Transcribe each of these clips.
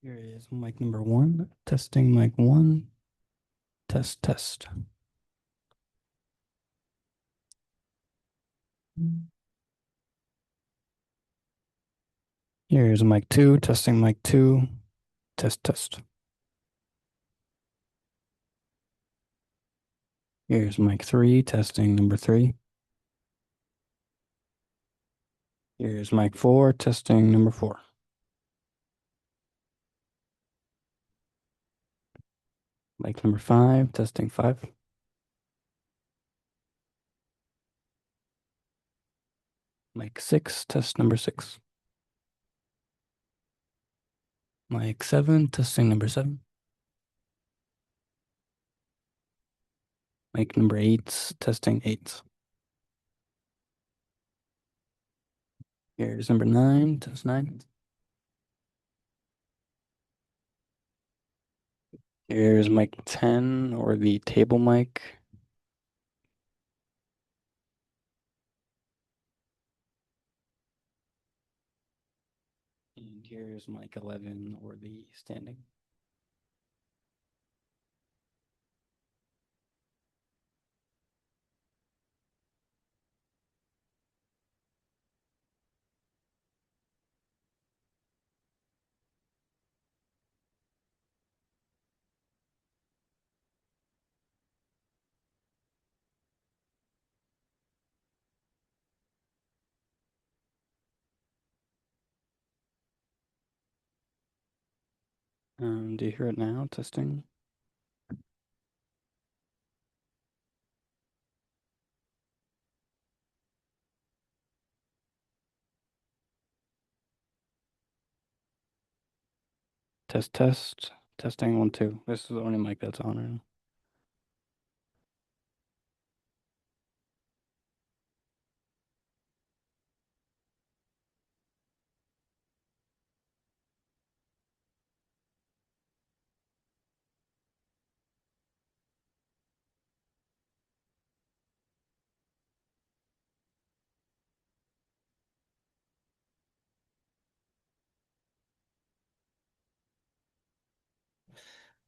Here is mic number one, testing mic one, test, test. Here's mic two, testing mic two, test, test. Here's mic three, testing number three. Here's mic four, testing number four. Mic number five, testing five. Mic six, test number six. Mic seven, testing number seven. Mic number eight, testing eight. Here's number nine, test nine. Here's mic 10 or the table mic. And here's mic 11 or the standing. Do you hear it now? Testing. Test, test. Testing one, two. This is the only mic that's on right now.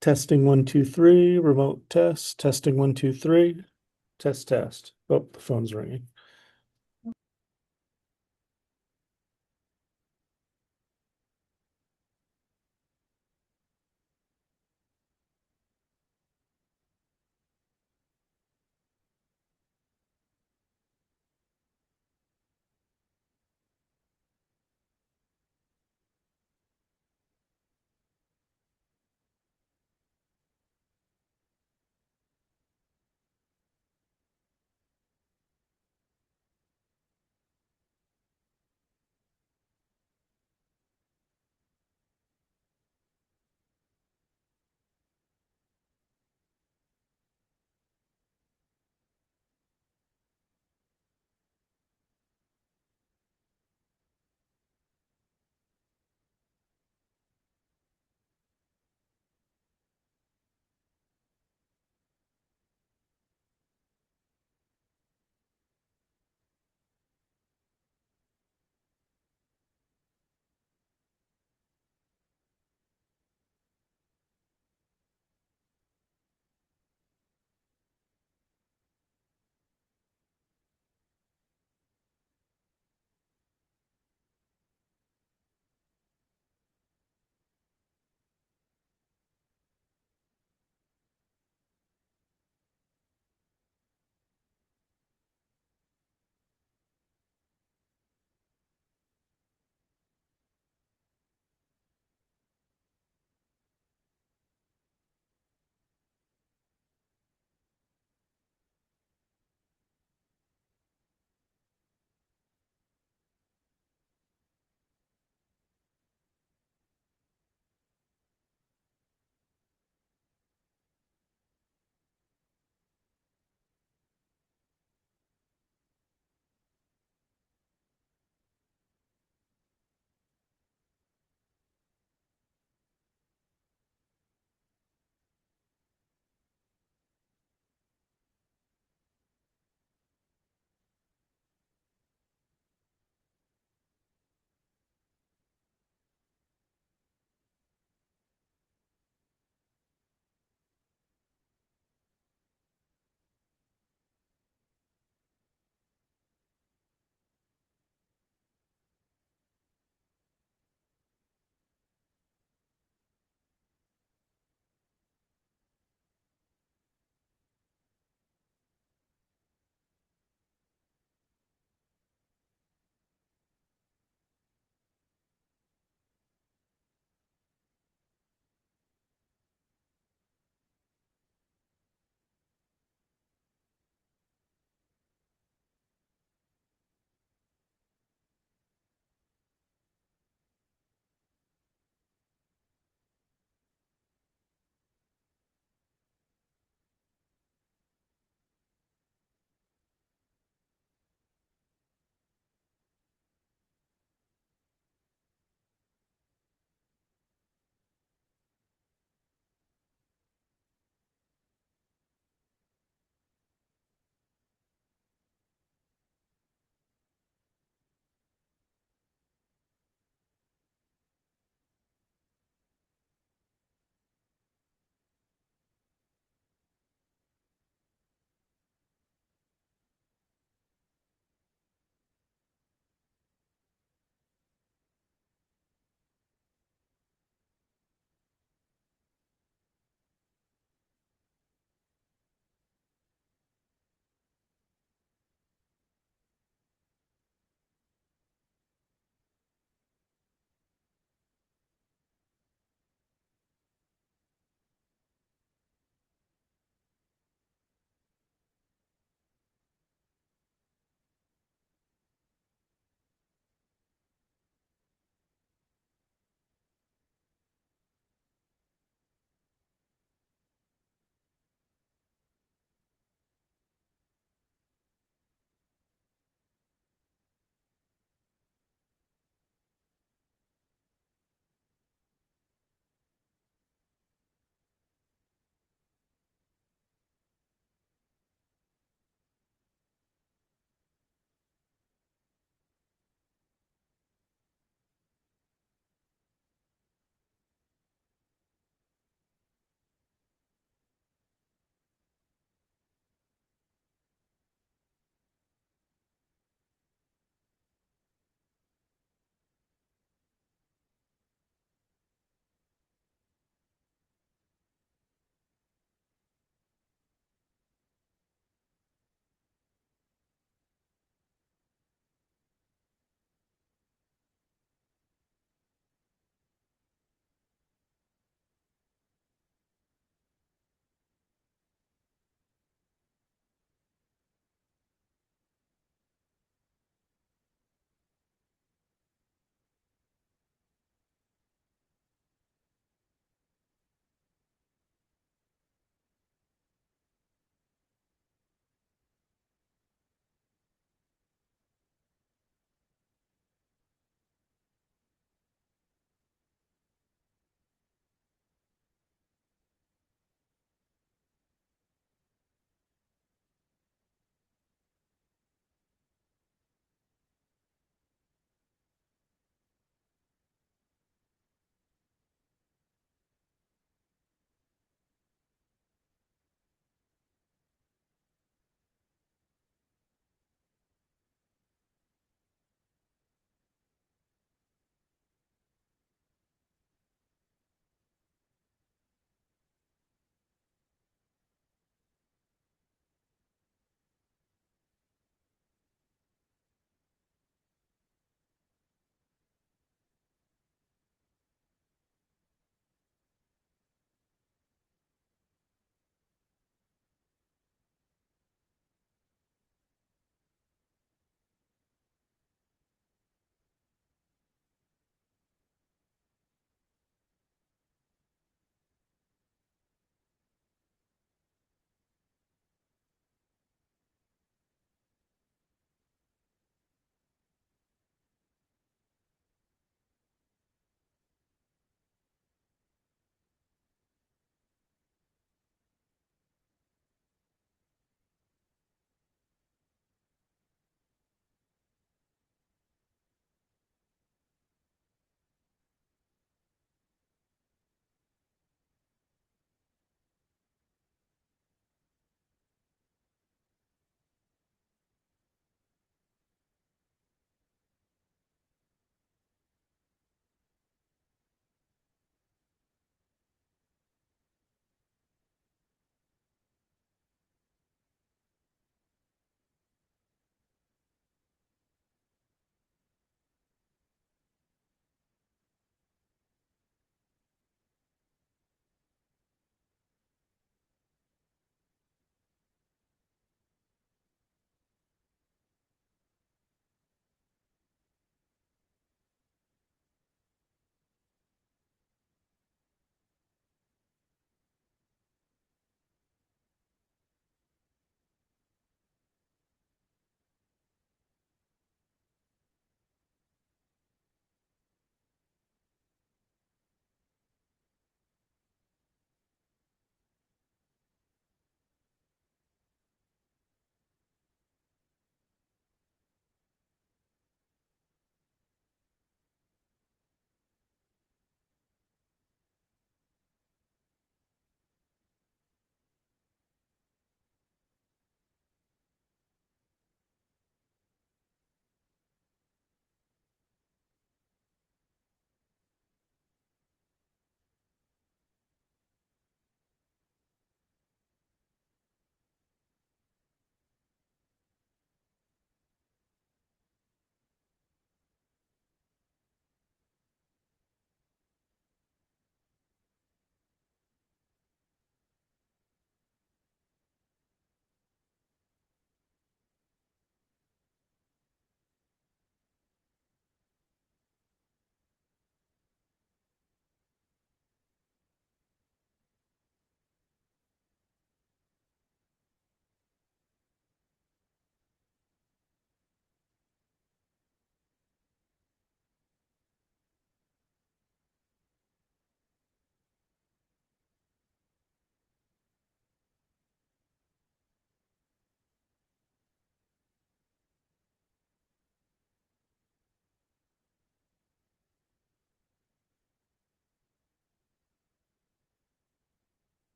Testing 1 2 3, remote test. Testing 1 2 3, test test. Oh, the phone's ringing.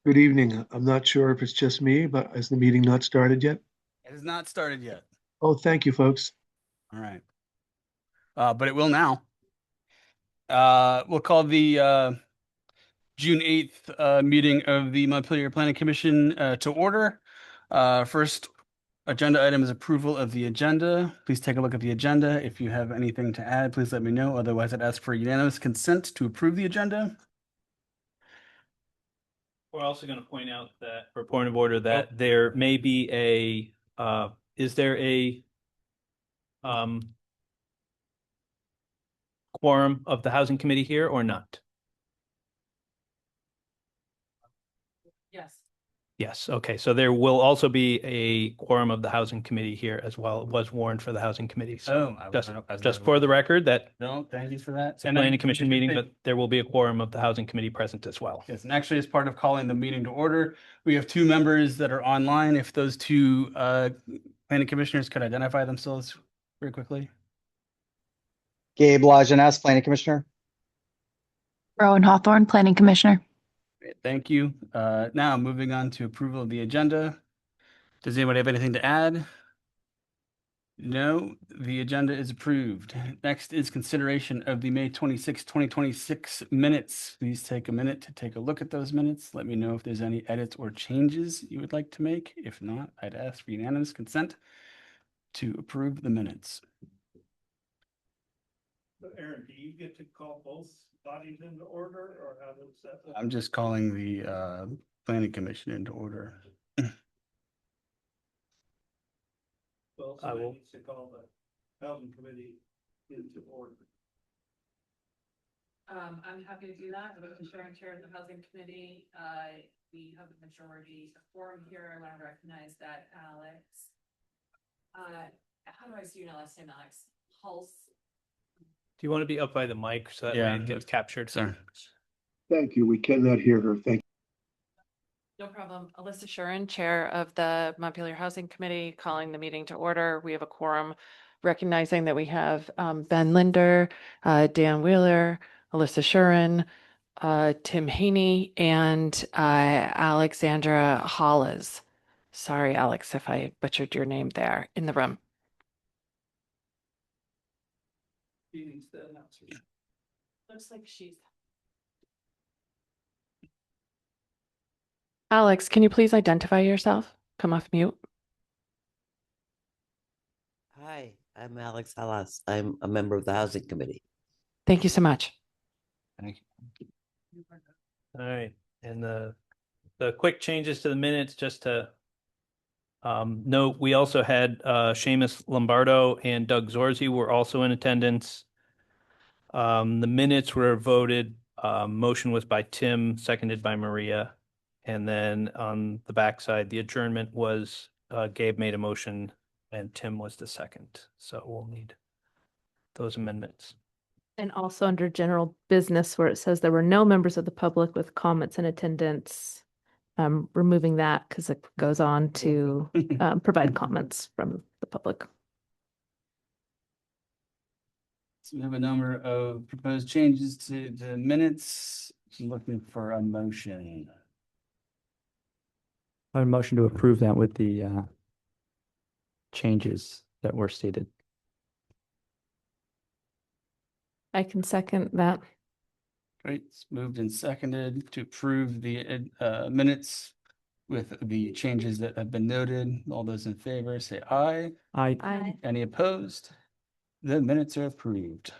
Good evening. I'm not sure if it's just me, but has the meeting not started yet? It has not started yet. Oh, thank you, folks. All right. But it will now. We'll call the June 8th meeting of the Montpelier Planning Commission to order. First agenda item is approval of the agenda. Please take a look at the agenda. If you have anything to add, please let me know. Otherwise, I'd ask for unanimous consent to approve the agenda. We're also going to point out that, for point of order, that there may be is there a quorum of the housing committee here or not? Yes. Yes, okay, so there will also be a quorum of the housing committee here as well. It was warned for the housing committee. So just for the record, that No, thank you for that. it's a planning commission meeting, but there will be a quorum of the housing committee present as well. Yes, and actually, as part of calling the meeting to order, we have two members that are online. If those two planning commissioners could identify themselves very quickly. Gabe Lajeunesse, Planning Commissioner. Rowan Hawthorne, Planning Commissioner. Great, thank you. Now moving on to approval of the agenda. Does anybody have anything to add? No, the agenda is approved. Next is consideration of the May 26, 2026 minutes. Please take a minute to take a look at those minutes. Let me know if there's any edits or changes you would like to make. If not, I'd ask for unanimous consent to approve the minutes. Aaron, do you get to call both bodies into order, or how does that? I'm just calling the planning commission into order. Well, I will- somebody needs to call the housing committee into order. I'm happy to do that. I'm Sharon, Chair of the Housing Committee. We have a majority forum here. I want to recognize that Alex. How do I see your last name, Alex? Hulse. Do you want to be up by the mic so that Yeah. way it gets captured? Sorry. Thank you. We cannot hear her. Thank No problem. Alyssa Shurin, Chair of the Montpelier Housing Committee, calling the meeting to order. We have a quorum recognizing that we have Ben Linder, Dan Wheeler, Alyssa Shurin, Tim Haney, and Alexandra Hollis. Sorry, Alex, if I butchered your name there in the room. Looks like she's. Alex, can you please identify yourself? Come off mute. Hi, I'm Alex Halas. I'm a member of the Housing Committee. Thank you so much. Thank you. All right, and the quick changes to the minutes, just to note, we also had Seamus Lombardo and Doug Zorzi were also in attendance. The minutes were voted, motion was by Tim, seconded by Maria. And then on the backside, the adjournment was Gabe made a motion and Tim was the second. So we'll need those amendments. And also under general business where it says there were no members of the public with comments in attendance, removing that because it goes on to provide comments from the public. So we have a number of proposed changes to the minutes. Looking for a motion. I would motion to approve that with the changes that were stated. I can second that. Great, it's moved and seconded to approve the minutes with the changes that have been noted. All those in favor say aye. I Any opposed? The minutes are approved.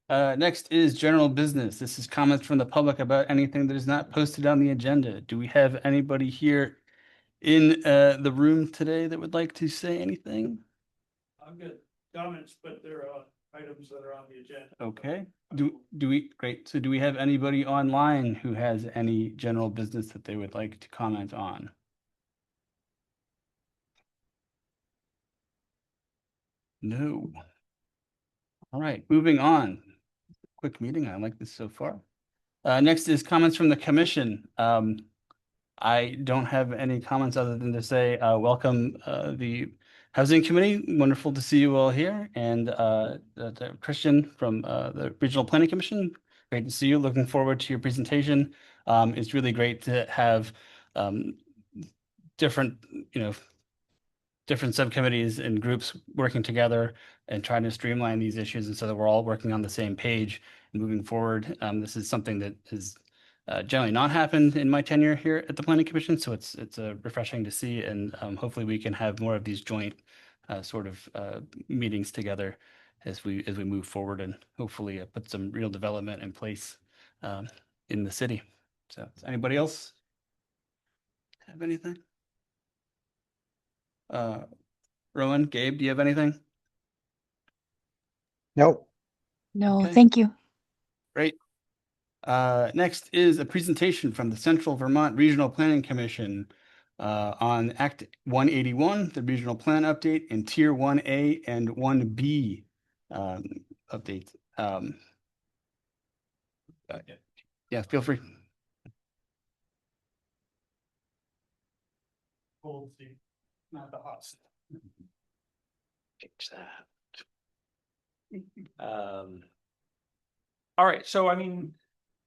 Next is general business. This is comments from the public about anything that is not posted on the agenda. Do we have anybody here in the room today that would like to say anything? I've got comments, but there are items that are on the agenda. Okay, great. So do we have anybody online who has any general business that they would like to comment on? No. All right, moving on. Quick meeting. I like this so far. Next is comments from the commission. I don't have any comments other than to say welcome the Housing Committee. Wonderful to see you all here. And Christian from the Regional Planning Commission. Great to see you. Looking forward to your presentation It's really great to have different, different subcommittees and groups working together and trying to streamline these issues, and so that we're all working on the same page and moving forward. This is something that has generally not happened in my tenure here at the Planning Commission, so it's refreshing to see, and hopefully we can have more of these joint sort of meetings together as we move forward, and hopefully put some real development in place in the city. So, does anybody else have anything? Rowan, Gabe, do you have anything? Nope. No, Okay. thank you. Great. Next is a presentation from the Central Vermont Regional Planning Commission on Act 181, the regional plan update, and Tier 1A and 1B updates. Yeah, feel free. Cold seat, not the hot seat. Change that. All right, so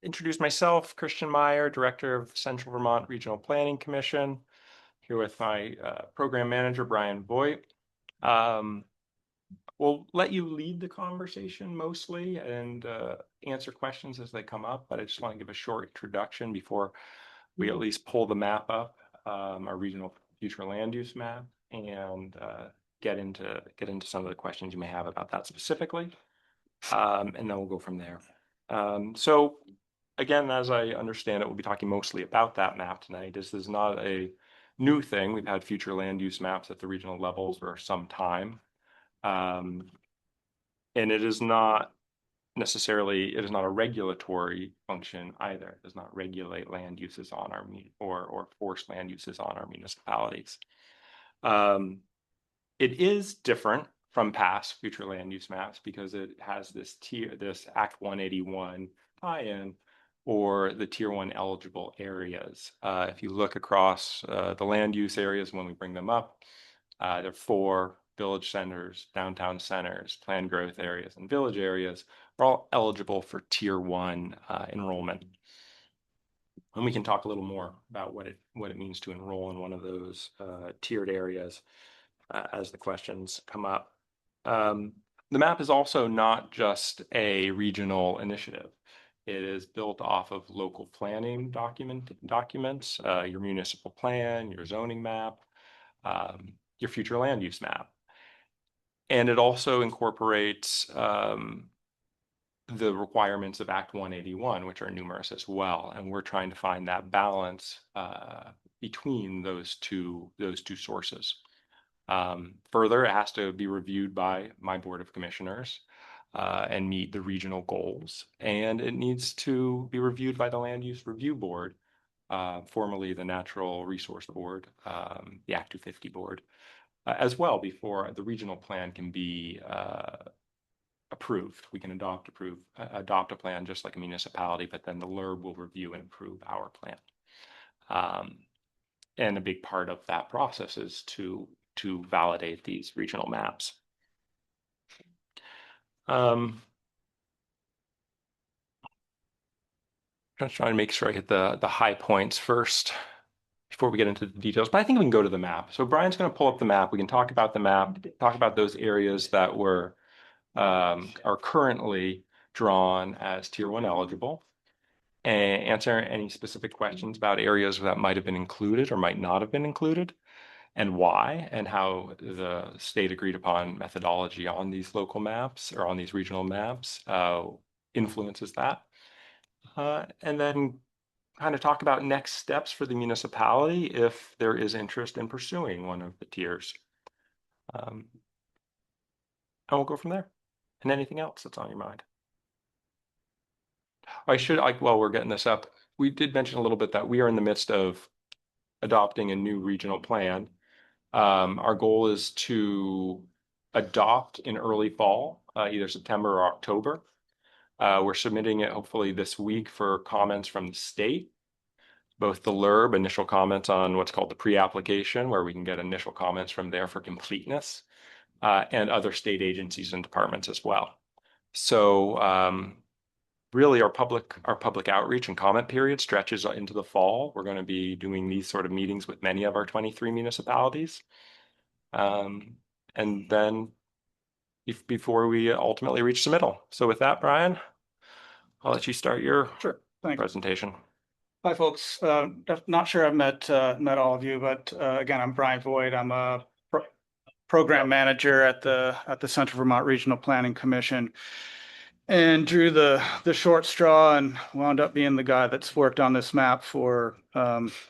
introduce myself, Christian Meyer, Director of Central Vermont Regional Planning Commission, here with my program manager, Brian Voigt. We'll let you lead the conversation mostly and answer questions as they come up, but I just want to give a short introduction before we at least pull the map up, our regional future land use map, and get into some of the questions you may have about that specifically, and then we'll go from there. So again, as I understand it, we'll be talking mostly about that map tonight. This is not a new thing. We've had future land use maps at the regional levels for some time. And it is not a regulatory function either. It does not regulate land uses on our or force land uses on our municipalities. It is different from past future land use maps because it has this Act 181 tie-in, or the Tier 1 eligible areas. If you look across the land use areas when we bring them up, there are 4 village centers, downtown centers, planned growth areas, and village areas are all eligible for Tier 1 enrollment. And we can talk a little more about what it means to enroll in one of those tiered areas as the questions come up. The map is also not just a regional initiative. It is built off of local planning documents, your municipal plan, your zoning map, your future land use map. And it also incorporates the requirements of Act 181, which are numerous as well. And we're trying to find that balance between those two sources. Further, it has to be reviewed by my Board of Commissioners and meet the regional goals. And it needs to be reviewed by the Land Use Review Board, formerly the Natural Resource Board, the Act 250 Board, as well, before the regional plan can be approved. We can adopt a plan just like a municipality, but then the LURB will review and approve our plan. And a big part of that process is to validate these regional maps. Just trying to make sure I hit the high points first before we get into the details, but I think we can go to the map. So Brian's going to pull up the map. We can talk about the map, talk about those areas that are currently drawn as Tier 1 eligible, and answer any specific questions about areas that might have been included or might not have been included, and why, and how the state agreed upon methodology on these local maps or on these regional maps influences that. And then kind of talk about next steps for the municipality if there is interest in pursuing one of the tiers. And we'll go from there. And anything else that's on your mind? While we're getting this up, we did mention a little bit that we are in the midst of adopting a new regional plan. Our goal is to adopt in early fall, either September or October. We're submitting it hopefully this week for comments from the state, both the LURB, initial comments on what's called the pre-application, where we can get initial comments from there for completeness, and other state agencies and departments as well. So really our public outreach and comment period stretches into the fall. We're going to be doing these sort of meetings with many of our 23 municipalities. And then before we ultimately reach submittal. So with that, Brian, I'll let you start your Sure. Thanks. presentation. Hi, folks. Not sure I've met all of you, but again, I'm Brian Voigt. I'm a program manager at the Central Vermont Regional Planning Commission, and drew the short straw and wound up being the guy that's worked on this map for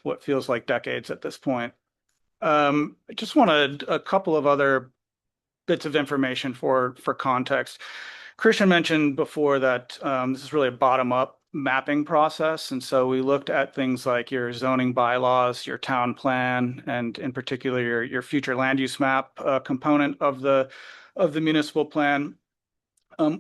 what feels like decades at this point. I just wanted a couple of other bits of information for context. Christian mentioned before that this is really a bottom-up mapping process. And so we looked at things like your zoning bylaws, your town plan, and in particular, your future land use map component of the municipal plan.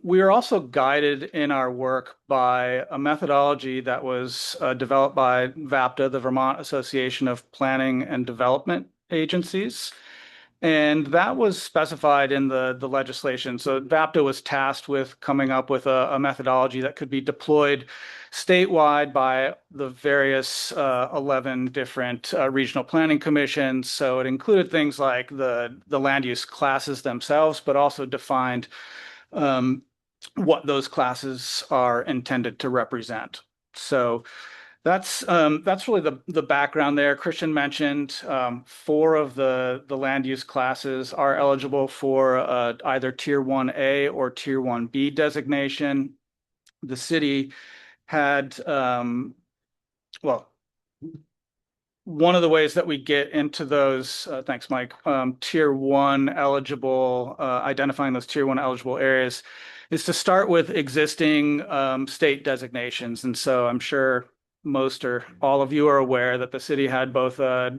We are also guided in our work by a methodology that was developed by VAPTA, the Vermont Association of Planning and Development Agencies. And that was specified in the legislation. So VAPTA was tasked with coming up with a methodology that could be deployed statewide by the various 11 different regional planning commissions. So it included things like the land use classes themselves, but also defined what those classes are intended to represent. So that's really the background there. Christian mentioned 4 of the land use classes are eligible for either Tier 1A or Tier 1B designation. The city had, well, one of the ways that we get into those, thanks, Mike, Tier 1 eligible, identifying those Tier 1 eligible areas is to start with existing state designations. And so I'm sure most or all of you are aware that the city had both a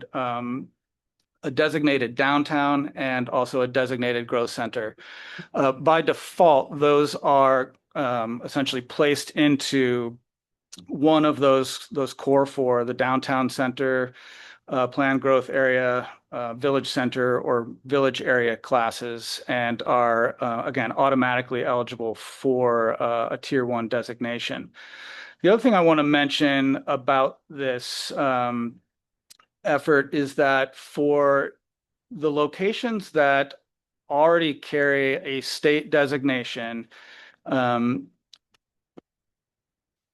designated downtown and also a designated growth center. By default, those are essentially placed into one of those core 4, the downtown center, planned growth area, village center, or village area classes, and are again automatically eligible for a Tier 1 designation. The other thing I want to mention about this effort is that for the locations that already carry a state designation,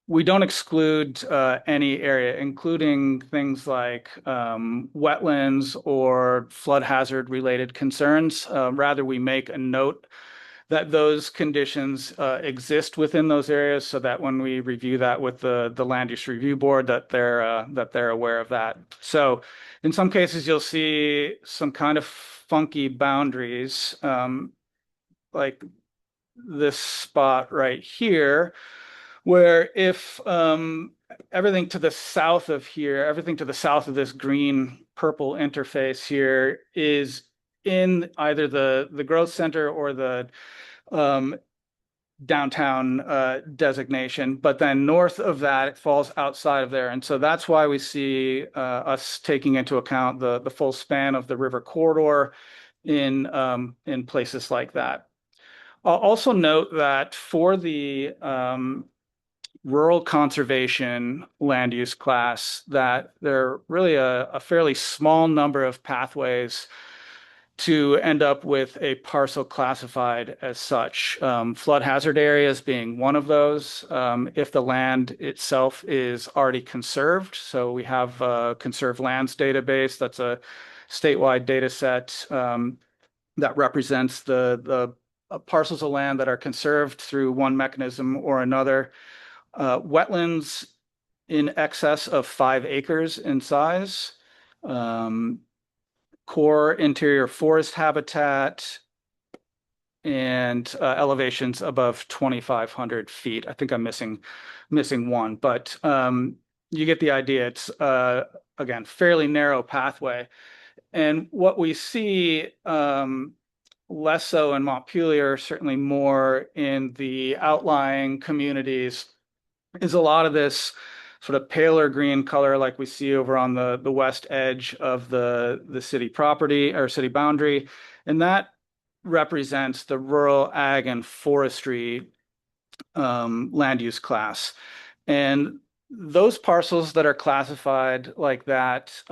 we don't exclude any area, including things like wetlands or flood hazard related concerns. Rather, we make a note that those conditions exist within those areas, so that when we review that with the land use review board, that they're aware of that. So in some cases, you'll see some kind of funky boundaries, like this spot right here, where if everything to the south of here, everything to the south of this green purple interface here is in either the growth center or the downtown designation, but then north of that, it falls outside of there. And so that's why we see us taking into account the full span of the river corridor in places like that. I'll also note that for the rural conservation land use class, that there are really a fairly small number of pathways to end up with a parcel classified as such. Flood hazard areas being one of those, if the land itself is already conserved. So we have a conserved lands database. That's a statewide data set that represents the parcels of land that are conserved through one mechanism or another. Wetlands in excess of 5 acres in size, core interior forest habitat, and elevations above 2,500 feet. I think I'm missing one, but you get the idea. It's again, fairly narrow pathway. And what we see less so in Montpelier, certainly more in the outlying communities, is a lot of this sort of paler green color like we see over on the west edge of the city property or city boundary. And that represents the rural ag and forestry land use class. And those parcels that are classified like that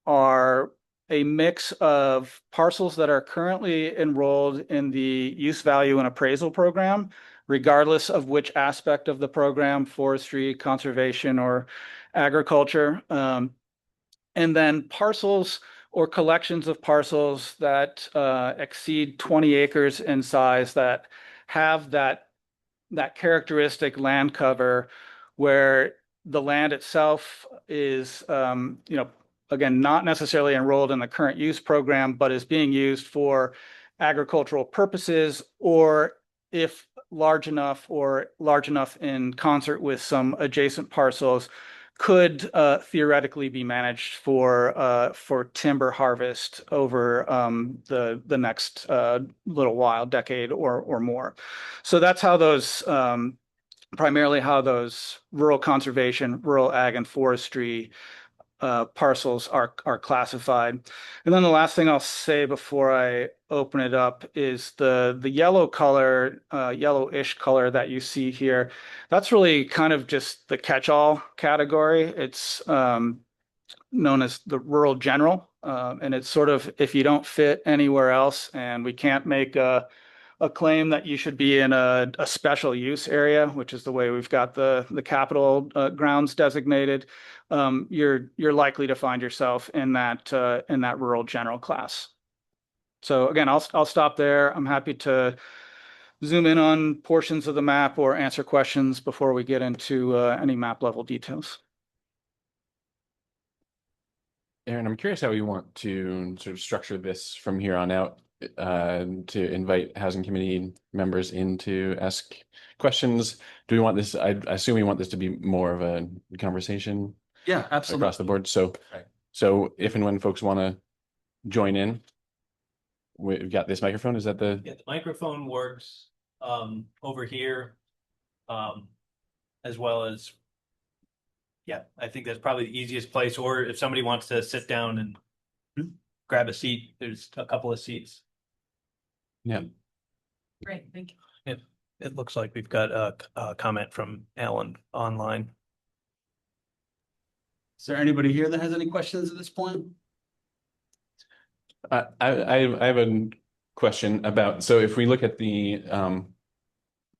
are a mix of parcels that are currently enrolled in the use value and appraisal program, regardless of which aspect of the program, forestry, conservation, or agriculture. And then parcels or collections of parcels that exceed 20 acres in size that have that characteristic land cover where the land itself is, again, not necessarily enrolled in the current use program, but is being used for agricultural purposes, or if large enough or large enough in concert with some adjacent parcels, could theoretically be managed for timber harvest over the next little while, decade or more. So that's how those primarily how those rural conservation, rural ag, and forestry parcels are classified. And then the last thing I'll say before I open it up is the yellow color, yellowish color that you see here. That's really kind of just the catch-all category. It's known as the rural general, and it's sort of if you don't fit anywhere else, and we can't make a claim that you should be in a special use area, which is the way we've got the Capitol grounds designated. You're likely to find yourself in that rural general class. So again, I'll stop there. I'm happy to zoom in on portions of the map or answer questions before we get into any map level details. Aaron, I'm curious how we want to sort of structure this from here on out, to invite housing committee members in to ask questions. Do we want this? I assume we want this to be more of a conversation Yeah, absolutely. across the board. So, so if and when folks want to join in, we've got this microphone. Is that the? Yeah, the microphone works over here, as well as. Yeah, I think that's probably the easiest place. Or if somebody wants to sit down and grab a seat, there's a couple of seats. Yeah. Great, thank you. It looks like we've got a comment from Alan online. Is there anybody here that has any questions at this point? I have a question about, so if we look at the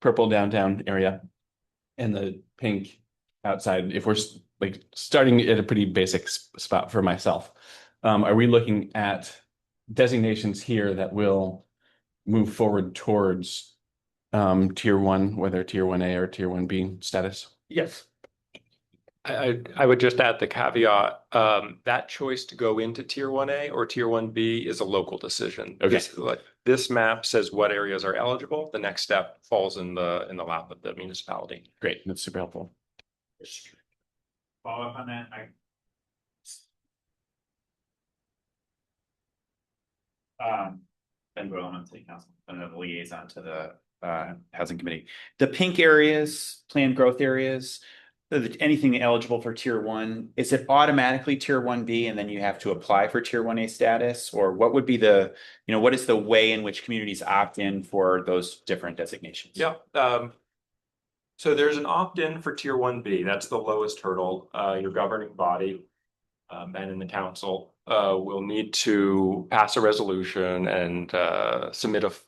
purple downtown area and the pink outside, if we're like starting at a pretty basic spot for myself, are we looking at designations here that will move forward towards tier 1, whether tier 1A or tier 1B status? Yes. I would just add the caveat, that choice to go into tier 1A or tier 1B is a local decision. Okay. This map says what areas are eligible. The next step falls in the lap of the municipality. Great, that's super helpful. Follow up on that. Ben Bowen, I'm city council, and the liaison to the housing committee. The pink areas, planned growth areas, anything eligible for tier 1, is it automatically tier 1B and then you have to apply for tier 1A status? Or what would be the, what is the way in which communities opt in for those different designations? Yeah. So there's an opt-in for tier 1B. That's the lowest hurdle. Your governing body, and in the council, will need to pass a resolution and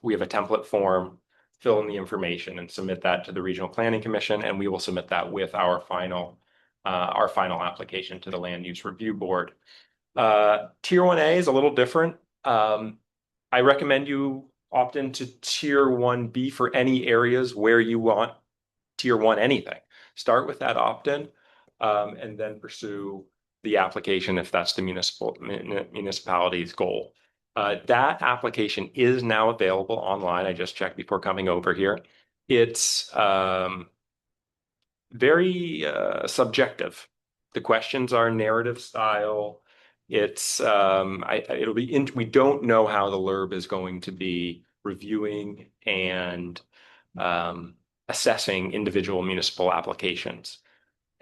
we have a template form, fill in the information and submit that to the Regional Planning Commission, and we will submit that with our final application to the Land Use Review Board. Tier 1A is a little different. I recommend you opt into tier 1B for any areas where you want tier 1 anything. Start with that opt-in, and then pursue the application if that's the municipality's goal. That application is now available online. I just checked before coming over here. It's very subjective. The questions are narrative style. It's it'll be we don't know how the LURB is going to be reviewing and assessing individual municipal applications.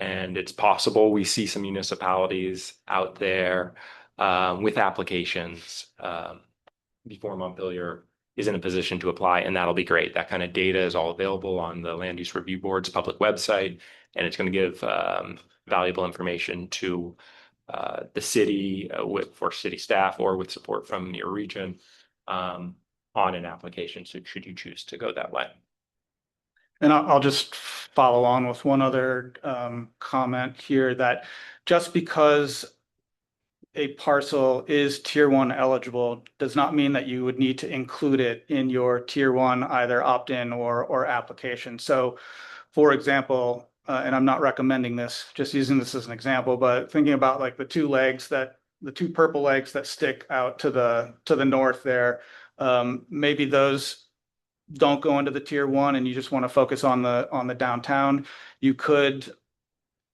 And it's possible we see some municipalities out there with applications before Montpelier is in a position to apply, and that'll be great. That kind of data is all available on the Land Use Review Board's public website, and it's going to give valuable information to the city for city staff or with support from your region on an application. So should you choose to go that way. And I'll just follow on with one other comment here, that just because a parcel is tier one eligible does not mean that you would need to include it in your tier one either opt-in or application. So for example, and I'm not recommending this, just using this as an example, but thinking about like the two purple legs that stick out to the north there, maybe those don't go into the tier one and you just want to focus on the downtown. You could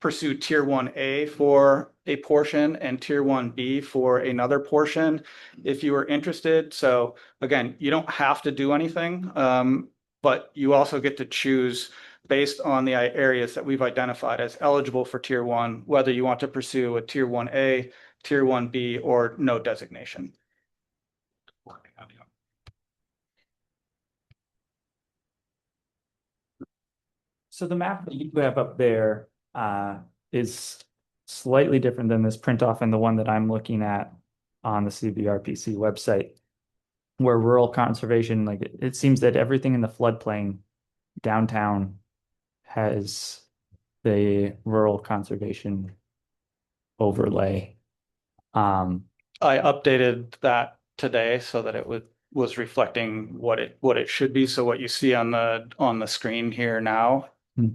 pursue tier 1A for a portion and tier 1B for another portion if you are interested. So again, you don't have to do anything, but you also get to choose based on the areas that we've identified as eligible for tier 1, whether you want to pursue a tier 1A, tier 1B, or no designation. So the map that you have up there is slightly different than this print off and the one that I'm looking at on the CVRPC website, where rural conservation, like it seems that everything in the floodplain downtown has the rural conservation overlay. I updated that today so that it was reflecting what it should be. So what you see on the screen here now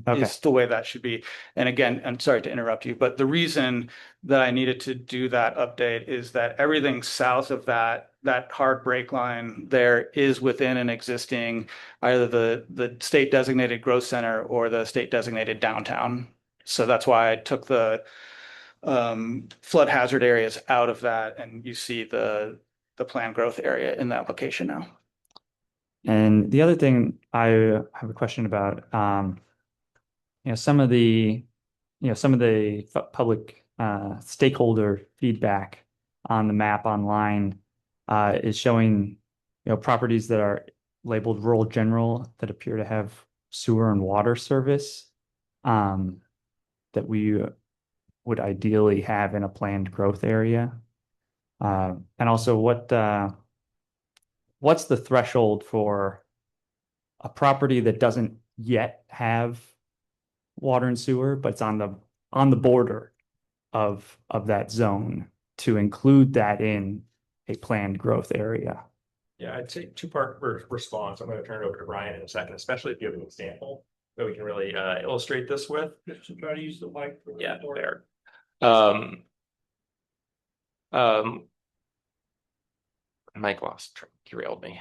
is the way that should be. And again, I'm sorry to interrupt you, but the reason that I needed to do that update is that everything south of that hard break line there is within an existing either the state designated growth center or the state designated downtown. So that's why I took the flood hazard areas out of that, and you see the planned growth area in that location now. And the other thing I have a question about, some of the public stakeholder feedback on the map online is showing, properties that are labeled rural general that appear to have sewer and water service that we would ideally have in a planned growth area. And also what's the threshold for a property that doesn't yet have water and sewer, but it's on the border of that zone to include that in a planned growth area? Yeah, I'd say two-part response. I'm going to turn it over to Brian in a second, especially if you have an example that we can really illustrate this with. Just to try to use the mic. Yeah, there. Mike lost derailed me.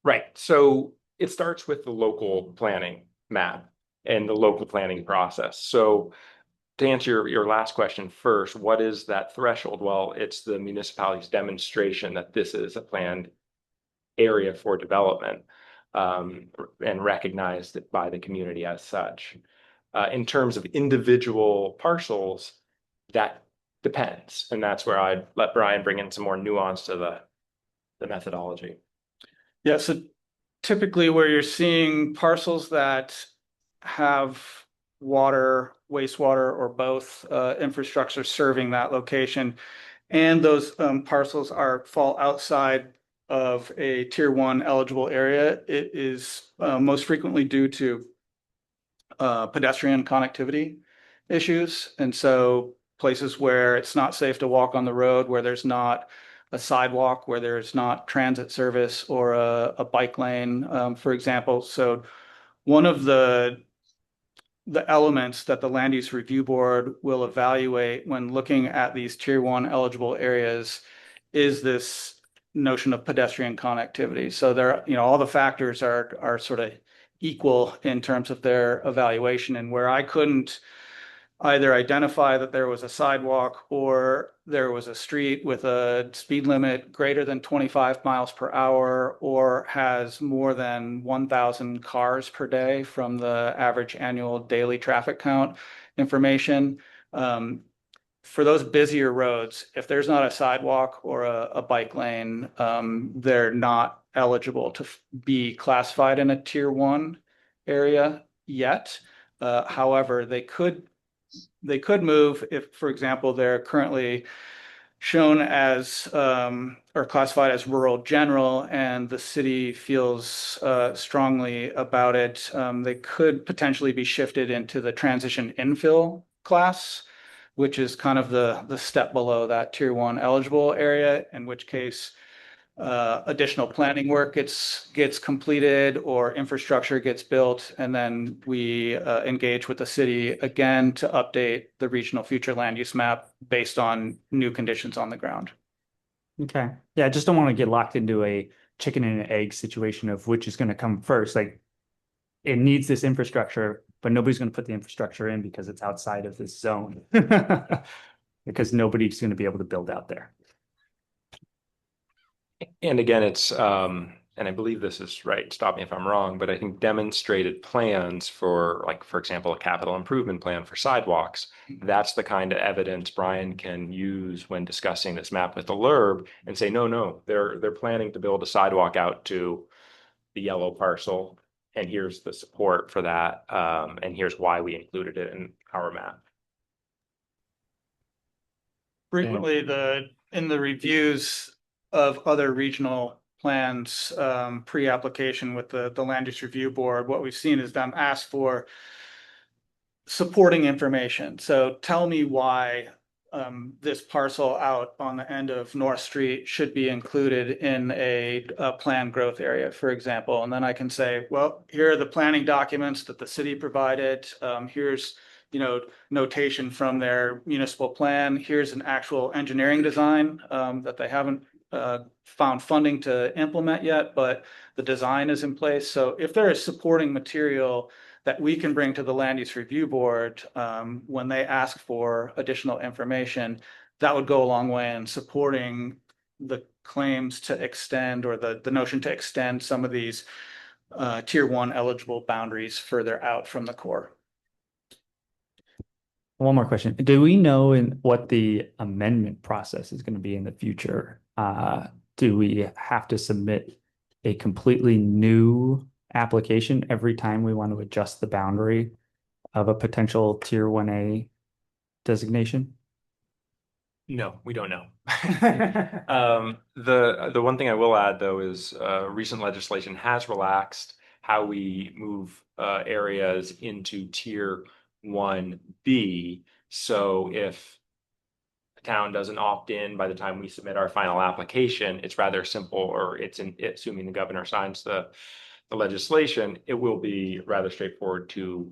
Right. So it starts with the local planning map and the local planning process. So to answer your last question first, what is that threshold? Well, it's the municipality's demonstration that this is a planned area for development and recognized by the community as such. In terms of individual parcels, that depends. And that's where I'd let Brian bring in some more nuance to the methodology. Yeah, so typically where you're seeing parcels that have water, wastewater, or both infrastructure serving that location, and those parcels fall outside of a tier 1 eligible area, it is most frequently due to pedestrian connectivity issues. And so places where it's not safe to walk on the road, where there's not a sidewalk, where there's not transit service or a bike lane, for example. So one of the elements that the Land Use Review Board will evaluate when looking at these tier 1 eligible areas is this notion of pedestrian connectivity. So there, all the factors are sort of equal in terms of their evaluation, and where I couldn't either identify that there was a sidewalk or there was a street with a speed limit greater than 25 miles per hour or has more than 1,000 cars per day from the average annual daily traffic count information. For those busier roads, if there's not a sidewalk or a bike lane, they're not eligible to be classified in a tier 1 area yet. However, they could move if, for example, they're currently shown as or classified as rural general, and the city feels strongly about it. They could potentially be shifted into the transition infill class, which is kind of the step below that tier 1 eligible area, in which case additional planning work gets completed or infrastructure gets built, and then we engage with the city again to update the regional future land use map based on new conditions on the ground. Okay. Yeah, I just don't want to get locked into a chicken and an egg situation of which is going to come first. Like, it needs this infrastructure, but nobody's going to put the infrastructure in because it's outside of this zone. Because nobody's going to be able to build out there. And again, it's, and I believe this is right, stop me if I'm wrong, but I think demonstrated plans for, like, for example, a capital improvement plan for sidewalks, that's the kind of evidence Brian can use when discussing this map with the LURB and say, no, they're planning to build a sidewalk out to the yellow parcel, and here's the support for that, and here's why we included it in our map. Frequently, in the reviews of other regional plans, pre-application with the Land Use Review Board, what we've seen is them ask for supporting information. So tell me why this parcel out on the end of North Street should be included in a planned growth area, for example. And then I can say, well, here are the planning documents that the city provided. Here's notation from their municipal plan. Here's an actual engineering design that they haven't found funding to implement yet, but the design is in place. So if there is supporting material that we can bring to the Land Use Review Board when they ask for additional information, that would go a long way in supporting the claims to extend, or the notion to extend some of these tier 1 eligible boundaries further out from the core. One more question. Do we know what the amendment process is going to be in the future? Do we have to submit a completely new application every time we want to adjust the boundary of a potential tier 1A designation? No, we don't know. The one thing I will add, though, is recent legislation has relaxed how we move areas into tier 1B. So if the town doesn't opt in by the time we submit our final application, it's rather simple, or assuming the governor signs the legislation, it will be rather straightforward to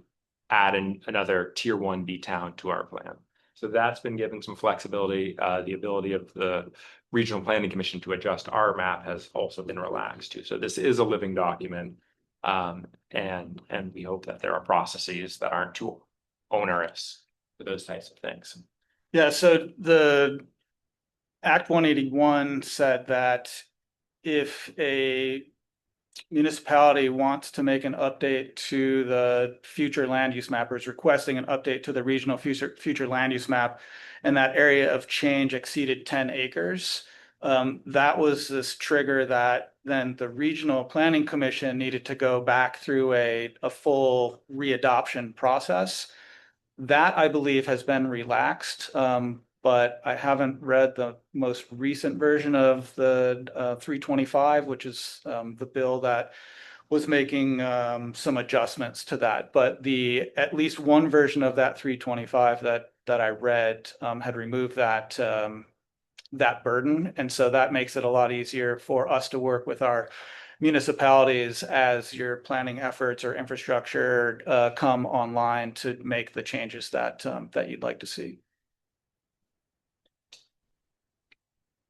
add another tier 1B town to our plan. So that's been given some flexibility. The ability of the Regional Planning Commission to adjust our map has also been relaxed too. So this is a living document. And we hope that there are processes that aren't too onerous for those types of things. Yeah, so the Act 181 said that if a municipality wants to make an update to the future land use map, or is requesting an update to the regional future land use map, and that area of change exceeded 10 acres, that was this trigger that then the Regional Planning Commission needed to go back through a full readoption process. That, I believe, has been relaxed, but I haven't read the most recent version of the 325, which is the bill that was making some adjustments to that. But at least one version of that 325 that I read had removed that burden. And so that makes it a lot easier for us to work with our municipalities as your planning efforts or infrastructure come online to make the changes that you'd like to see.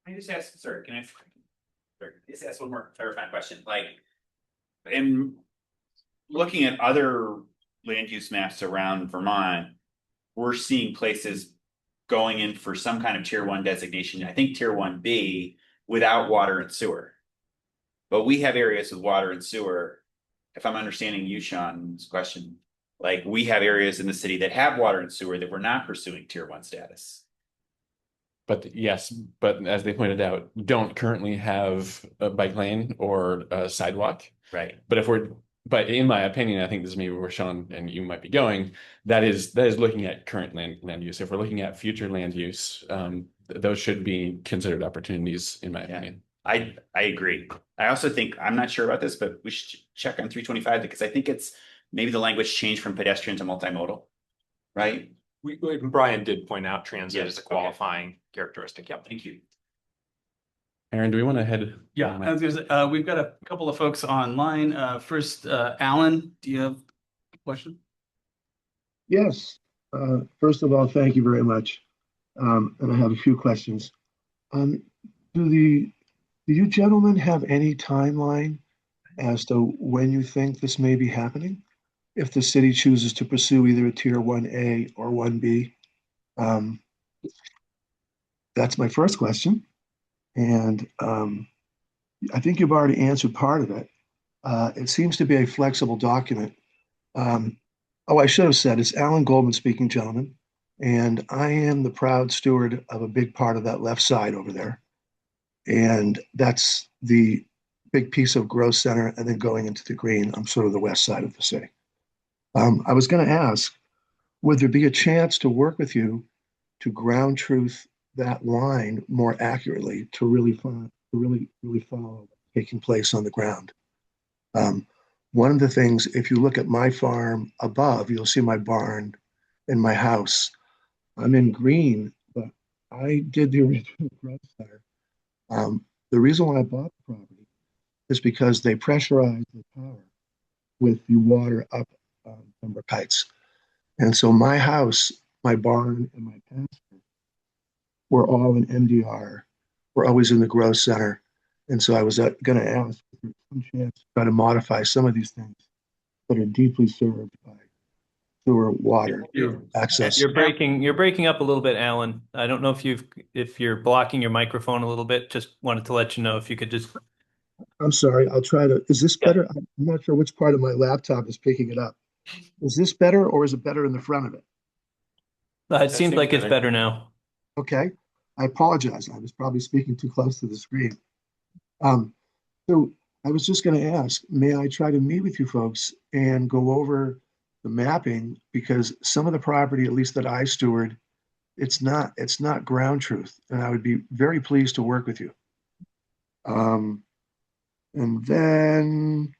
Can I just ask, sorry, can I just ask one more clarifying question? Like, in looking at other land use maps around Vermont, we're seeing places going in for some kind of tier 1 designation, I think tier 1B, without water and sewer. But we have areas with water and sewer. If I'm understanding you, Sean's question, like, we have areas in the city that have water and sewer that we're not pursuing tier 1 status. But yes, but as they pointed out, don't currently have a bike lane or a sidewalk. Right. But in my opinion, I think this is maybe where Sean and you might be going. That is looking at current land use. If we're looking at future land use, those should be considered opportunities, in my opinion. I agree. I also think, I'm not sure about this, but we should check on 325 because I think it's maybe the language changed from pedestrian to multimodal, right? Brian did point out transit Yes, as a okay. qualifying characteristic. Yep. Thank you. Aaron, do we want to head? Yeah, I was gonna say, we've got a couple of folks online. First, Alan, do you have a question? Yes. First of all, thank you very much. And I have a few questions. Do you gentlemen have any timeline as to when you think this may be happening? If the city chooses to pursue either a tier 1A or 1B? That's my first question. And I think you've already answered part of it. It seems to be a flexible document. I should have said, it's Alan Goldman speaking, gentlemen. And I am the proud steward of a big part of that left side over there. And that's the big piece of Growth Center and then going into the green. I'm sort of the west side of the city. I was going to ask, would there be a chance to work with you to ground truth that line more accurately to really follow what's taking place on the ground? One of the things, if you look at my farm above, you'll see my barn and my house. I'm in green, but I did the original Growth Center. The reason why I bought the property is because they pressurized the power with the water up Pembroke Heights. And so my house, my barn, and my pasture were all in MDR. We're always in the Growth Center. And so I was going to ask if there's some chance to try to modify some of these things that are deeply served by sewer water access. You're breaking up a little bit, Alan. I don't know if you're blocking your microphone a little bit. Just wanted to let you know if you could just. I'm sorry. I'll try to. Is this better? I'm not sure which part of my laptop is picking it up. Is this better, or is it better in the front of it? It seems like it's better now. Okay. I apologize. I was probably speaking too close to the screen. So I was just going to ask, may I try to meet with you folks and go over the mapping, because some of the property, at least that I steward, it's not ground truth, and I would be very pleased to work with you. And then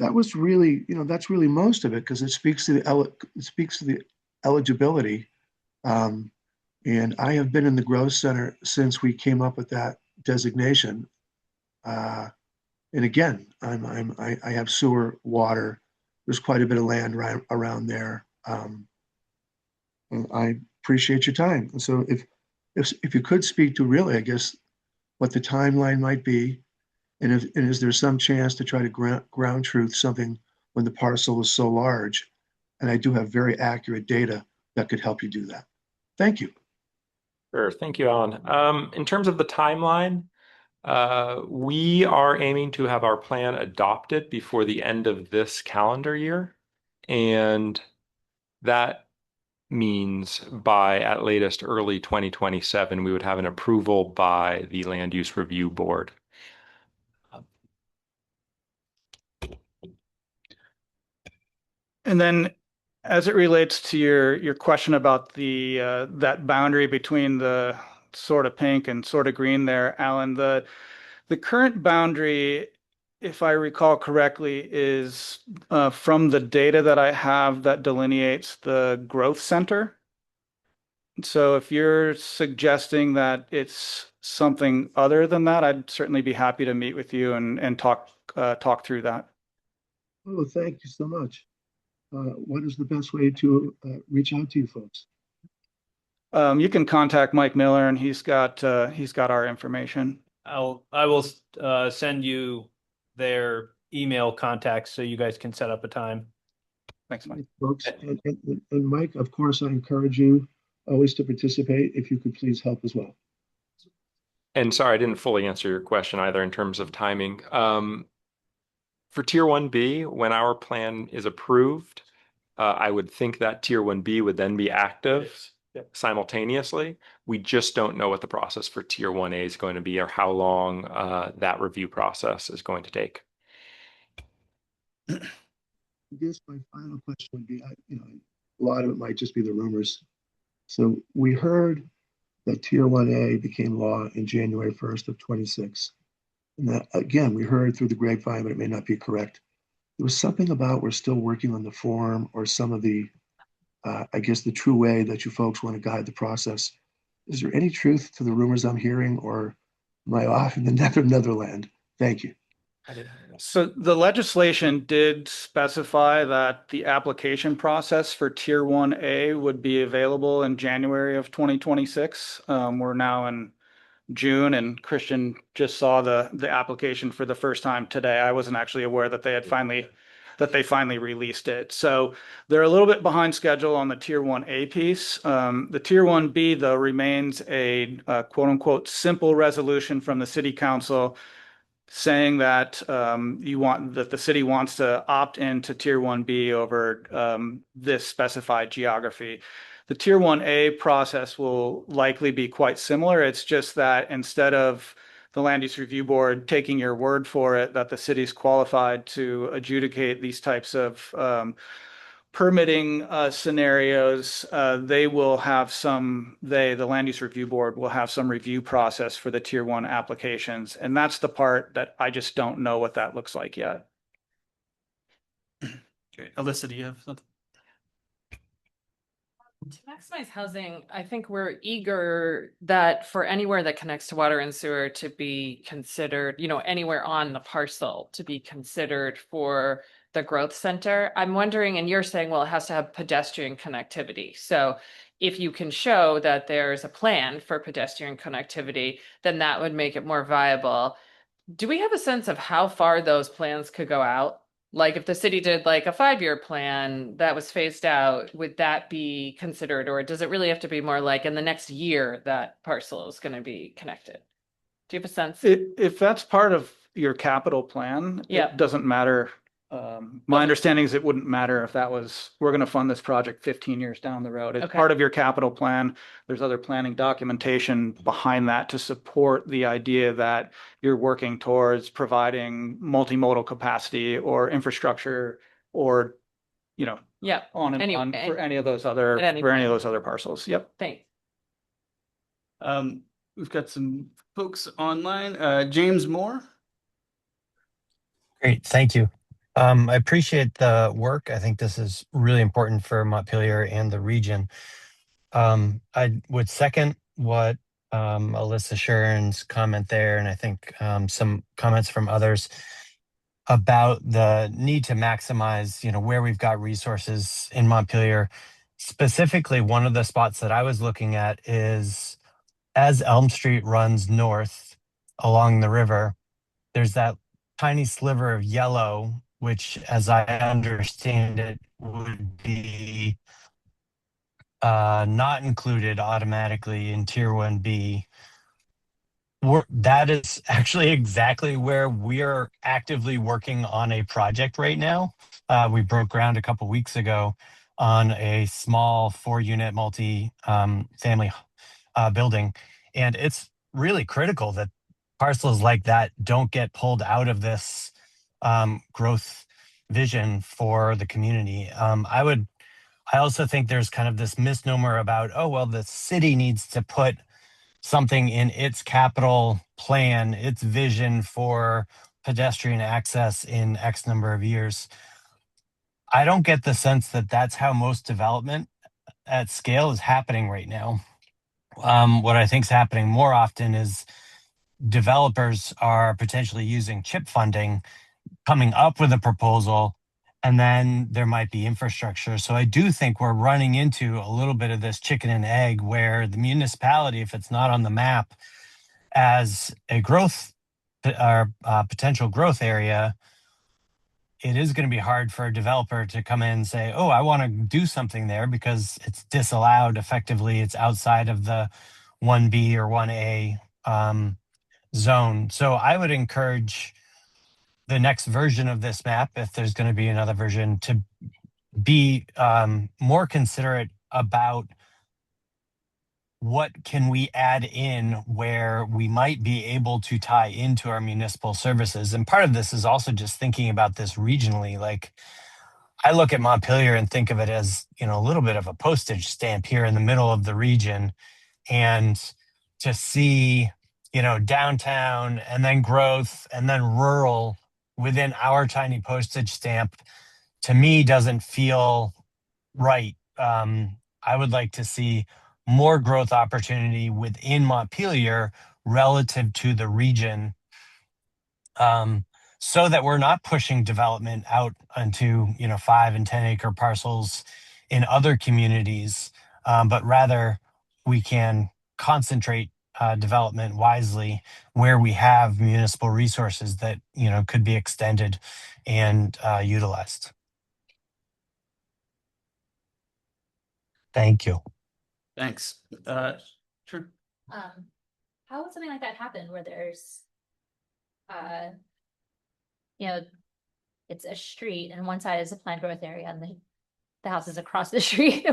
that was really, that's really most of it, because it speaks to the eligibility. And I have been in the Growth Center since we came up with that designation. And again, I have sewer, water. There's quite a bit of land around there. And I appreciate your time. And so if you could speak to really, I guess, what the timeline might be, and is there some chance to try to ground truth something when the parcel is so large? And I do have very accurate data that could help you do that. Thank you. Sure. Thank you, Alan. In terms of the timeline, we are aiming to have our plan adopted before the end of this calendar year. And that means by at latest early 2027, we would have an approval by the Land Use Review Board. And then as it relates to your question about the that boundary between the sort of pink and sort of green there, Alan, the current boundary, if I recall correctly, is from the data that I have that delineates the growth center. So if you're suggesting that it's something other than that, I'd certainly be happy to meet with you and talk through that. Oh, thank you so much. What is the best way to reach out to you folks? You can contact Mike Miller, and he's got our information. I will send you their email contacts so you guys can set up a time. Thanks, Mike. Folks, and Mike, of course, I encourage you always to participate. If you could please help as well. And sorry, I didn't fully answer your question either in terms of timing. For Tier 1B, when our plan is approved, I would think that Tier 1B would then be active. simultaneously. We just don't know what the process for tier 1A is going to be or how long that review process is going to take. I guess my final question would be, a lot of it might just be the rumors. So we heard that Tier 1A became law in January 1st of 26. And that, again, we heard through the grapevine, but it may not be correct. There was something about we're still working on the form or some of the, I guess, the true way that you folks want to guide the process. Is there any truth to the rumors I'm hearing, or am I off in the netherland? Thank you. So the legislation did specify that the application process for Tier 1A would be available in January of 2026. We're now in June, and Christian just saw the application for the first time today. I wasn't actually aware that they finally released it. So they're a little bit behind schedule on the Tier 1A piece. The Tier 1B, though, remains a quote unquote simple resolution from the City Council saying that that the city wants to opt into Tier 1B over this specified geography. The Tier 1A process will likely be quite similar. It's just that instead of the Land Use Review Board taking your word for it that the city's qualified to adjudicate these types of permitting scenarios, the Land Use Review Board will have some review process for the Tier 1 applications. And that's the part that I just don't know what that looks like yet. Okay. Alyssa, do you have something? To maximize housing, I think we're eager that for anywhere that connects to water and sewer to be considered, anywhere on the parcel to be considered for the growth center. I'm wondering, and you're saying, well, it has to have pedestrian connectivity. So if you can show that there's a plan for pedestrian connectivity, then that would make it more viable. Do we have a sense of how far those plans could go out? Like if the city did like a 5-year plan that was phased out, would that be considered? Or does it really have to be more like in the next year that parcel is going to be connected? Do you have a sense? If that's part of your capital plan, Yeah. it doesn't matter. My understanding is it wouldn't matter if we're going to fund this project 15 years down the road. It's Okay. part of your capital plan. There's other planning documentation behind that to support the idea that you're working towards providing multimodal capacity or infrastructure or, Yeah. on and on for any of those other parcels. Yep. Thanks. We've got some folks online. James Moore. Great, thank you. I appreciate the work. I think this is really important for Montpelier and the region. I would second what Alyssa Sharon's comment there, and I think some comments from others about the need to maximize, where we've got resources in Montpelier. Specifically, one of the spots that I was looking at is as Elm Street runs north along the river, there's that tiny sliver of yellow, which, as I understand it, would be not included automatically in Tier 1B. That is actually exactly where we're actively working on a project right now. We broke ground a couple weeks ago on a small 4-unit multi-family building. And it's really critical that parcels like that don't get pulled out of this growth vision for the community. I also think there's kind of this misnomer about, oh, well, the city needs to put something in its capital plan, its vision for pedestrian access in X number of years. I don't get the sense that that's how most development at scale is happening right now. What I think is happening more often is developers are potentially using CHIP funding, coming up with a proposal, and then there might be infrastructure. So I do think we're running into a little bit of this chicken and egg where the municipality, if it's not on the map as a growth or potential growth area, it is going to be hard for a developer to come in and say, oh, I want to do something there because it's disallowed effectively. It's outside of the 1B or 1A zone. So I would encourage the next version of this map, if there's going to be another version, to be more considerate about what can we add in where we might be able to tie into our municipal services? And part of this is also just thinking about this regionally. Like, I look at Montpelier and think of it as, a little bit of a postage stamp here in the middle of the region. And to see, downtown and then growth and then rural within our tiny postage stamp, to me, doesn't feel right. I would like to see more growth opportunity within Montpelier relative to the region, so that we're not pushing development out onto 5 and 10 acre parcels in other communities, but rather we can concentrate development wisely where we have municipal resources that could be extended and utilized. Thank you. Thanks. Sure. How would something like that happen where there's, it's a street and one side is a planned growth area and the houses across the street,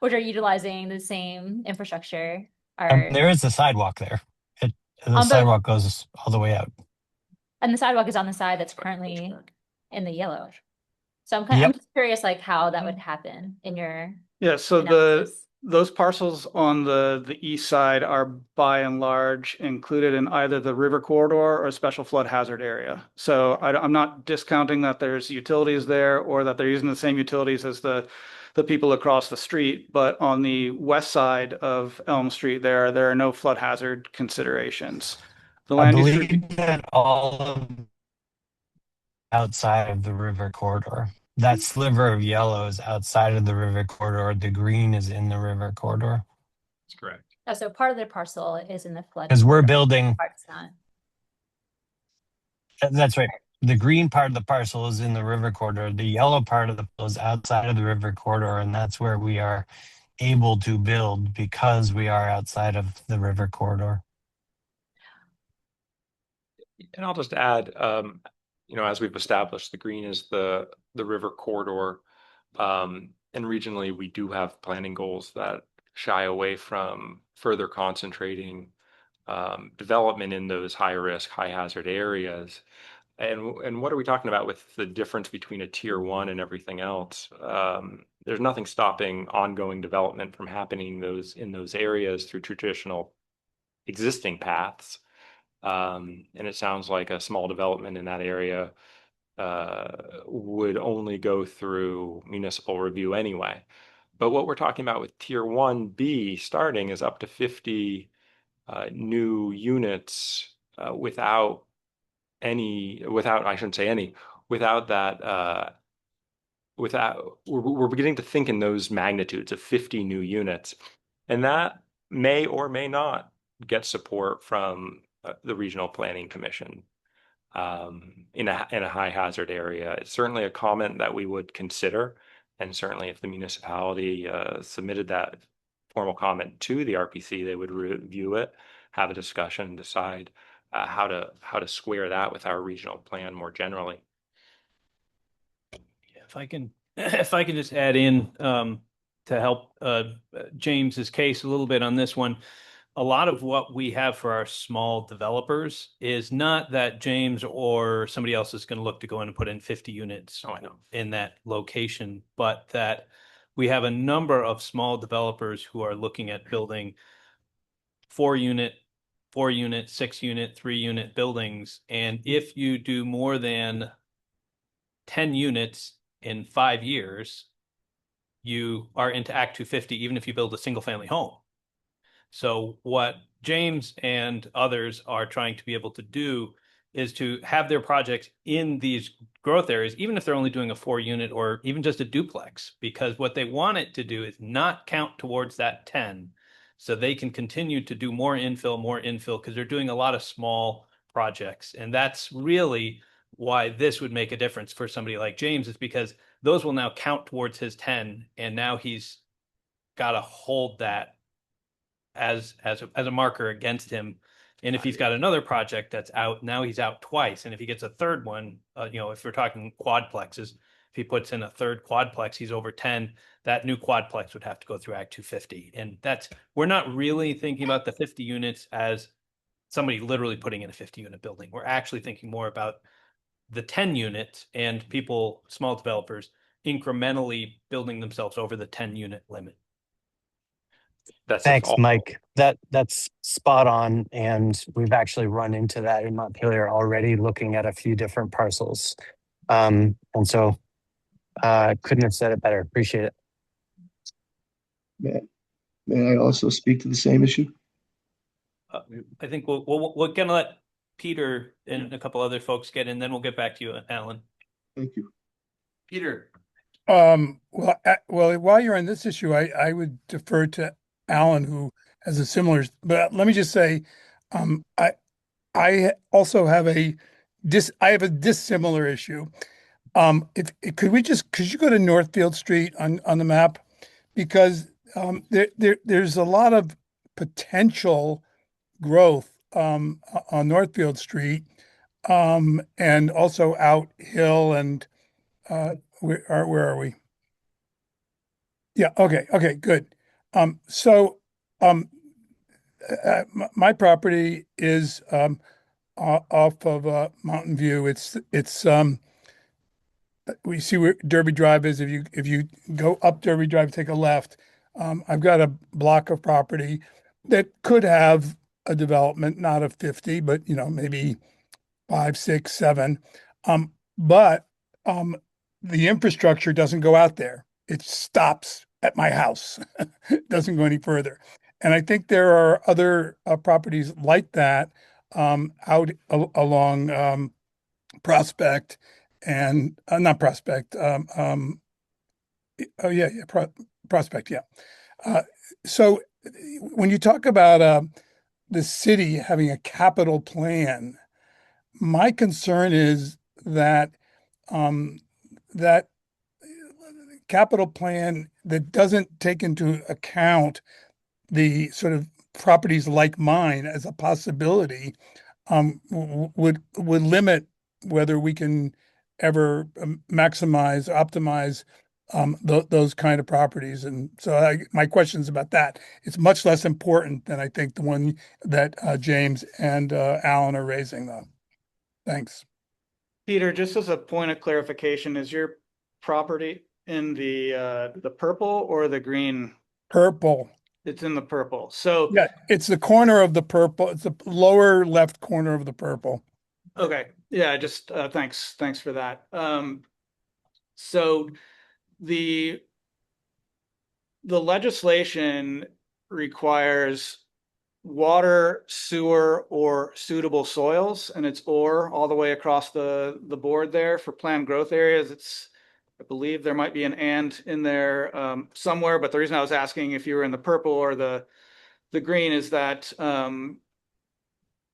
which are utilizing the same infrastructure are. There is a sidewalk there. The sidewalk goes all the way out. And the sidewalk is on the side that's currently in the yellow. So I'm just curious, like how that would happen in your. Yeah, so those parcels on the east side are by and large included in either the river corridor or a special flood hazard area. So I'm not discounting that there's utilities there or that they're using the same utilities as the people across the street, but on the west side of Elm Street there are no flood hazard considerations. The I land use believe that all of outside of the river corridor. That sliver of yellow is outside of the river corridor. The green is in the river corridor. That's correct. Oh, so part of the parcel is in the flood. Because we're building. Part's not. That's right. The green part of the parcel is in the river corridor. The yellow part of the parcel is outside of the river corridor, and that's where we are able to build because we are outside of the river corridor. And I'll just add, as we've established, the green is the river corridor. And regionally, we do have planning goals that shy away from further concentrating development in those high risk, high hazard areas. And what are we talking about with the difference between a tier 1 and everything else? There's nothing stopping ongoing development from happening in those areas through traditional existing paths. And it sounds like a small development in that area would only go through municipal review anyway. But what we're talking about with tier 1B starting is up to 50 new units without that, we're beginning to think in those magnitudes of 50 new units. And that may or may not get support from the Regional Planning Commission in a high hazard area. It's certainly a comment that we would consider, and certainly if the municipality submitted that formal comment to the RPC, they would review it, have a discussion, decide how to square that with our regional plan more generally. If I can just add in to help James's case a little bit on this one. A lot of what we have for our small developers is not that James or somebody else is going to look to go in and put in 50 units in that location, but that we have a number of small developers who are looking at building 4-unit, 6-unit, 3-unit buildings. And if you do more than 10 units in 5 years, you are into Act 250, even if you build a single family home. So what James and others are trying to be able to do is to have their projects in these growth areas, even if they're only doing a 4-unit or even just a duplex, because what they want it to do is not count towards that 10. So they can continue to do more infill, because they're doing a lot of small projects. And that's really why this would make a difference for somebody like James, is because those will now count towards his 10. And now he's got to hold that as a marker against him. And if he's got another project that's out, now he's out twice. And if he gets a third one, if we're talking quadplexes, If he puts in a third quadplex, he's over 10. That new quadplex would have to go through Act 250. And we're not really thinking about the 50 units as somebody literally putting in a 50-unit building. We're actually thinking more about the 10 units and people, small developers, incrementally building themselves over the 10-unit limit. Thanks, Mike. That's spot on, and we've actually run into that in Montpelier already, looking at a few different parcels. And so couldn't have said it better. Appreciate it. May I also speak to the same issue? I think we're gonna let Peter and a couple other folks get in, then we'll get back to you, Alan. Thank you. Peter. Well, while you're on this issue, I would defer to Alan, who has a similar, but let me just say, I also have I have a dissimilar issue. Could you go to Northfield Street on the map? Because there's a lot of potential growth on Northfield Street, and also out hill and where are we? Yeah, okay, good. My property is off of Mountain View. It's we see where Derby Drive is. If you go up Derby Drive, take a left. I've got a block of property that could have a development, not of 50, but maybe 5, 6, 7. But the infrastructure doesn't go out there. It stops at my house. It doesn't go any further. And I think there are other properties like that out along Prospect and not Prospect. Prospect. Yeah. So when you talk about the city having a capital plan, my concern is that that capital plan that doesn't take into account the sort of properties like mine as a possibility would limit whether we can ever maximize, optimize those kind of properties. And so my question's about that. It's much less important than I think the one that James and Alan are raising, though. Thanks. Peter, just as a point of clarification, is your property in the purple or the green? Purple. It's in the purple. So yeah, it's the corner of the purple. It's the lower left corner of the purple. Okay. Yeah, just thanks for that. So the legislation requires water, sewer, or suitable soils, and it's or all the way across the board there for planned growth areas. I believe there might be an and in there somewhere, but the reason I was asking if you were in the purple or the green is that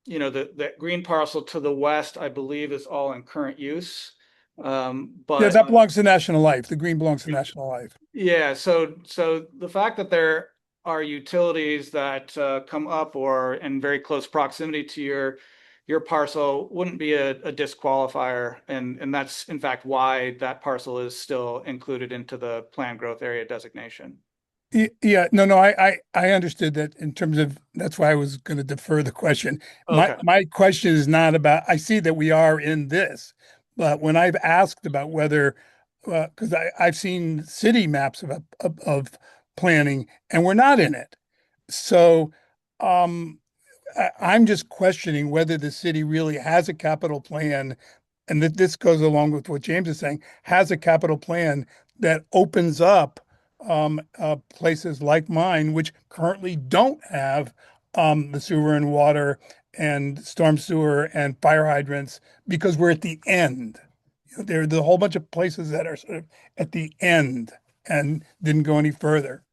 that green parcel to the west, I believe, is all in current use. But yeah, that belongs to National Life. The green belongs to National Life. Yeah, so the fact that there are utilities that come up or in very close proximity to your parcel wouldn't be a disqualifier, and that's in fact why that parcel is still included into the planned growth area designation. Yeah, no, I understood that in terms of, that's why I was going to defer the question. Okay. My question is not about, I see that we are in this, but when I've asked about whether, because I've seen city maps of planning and we're not in it. So I'm just questioning whether the city really has a capital plan, and that this goes along with what James is saying, has a capital plan that opens up places like mine, which currently don't have the sewer and water and storm sewer and fire hydrants, because we're at the end. There's a whole bunch of places that are sort of at the end and didn't go any further.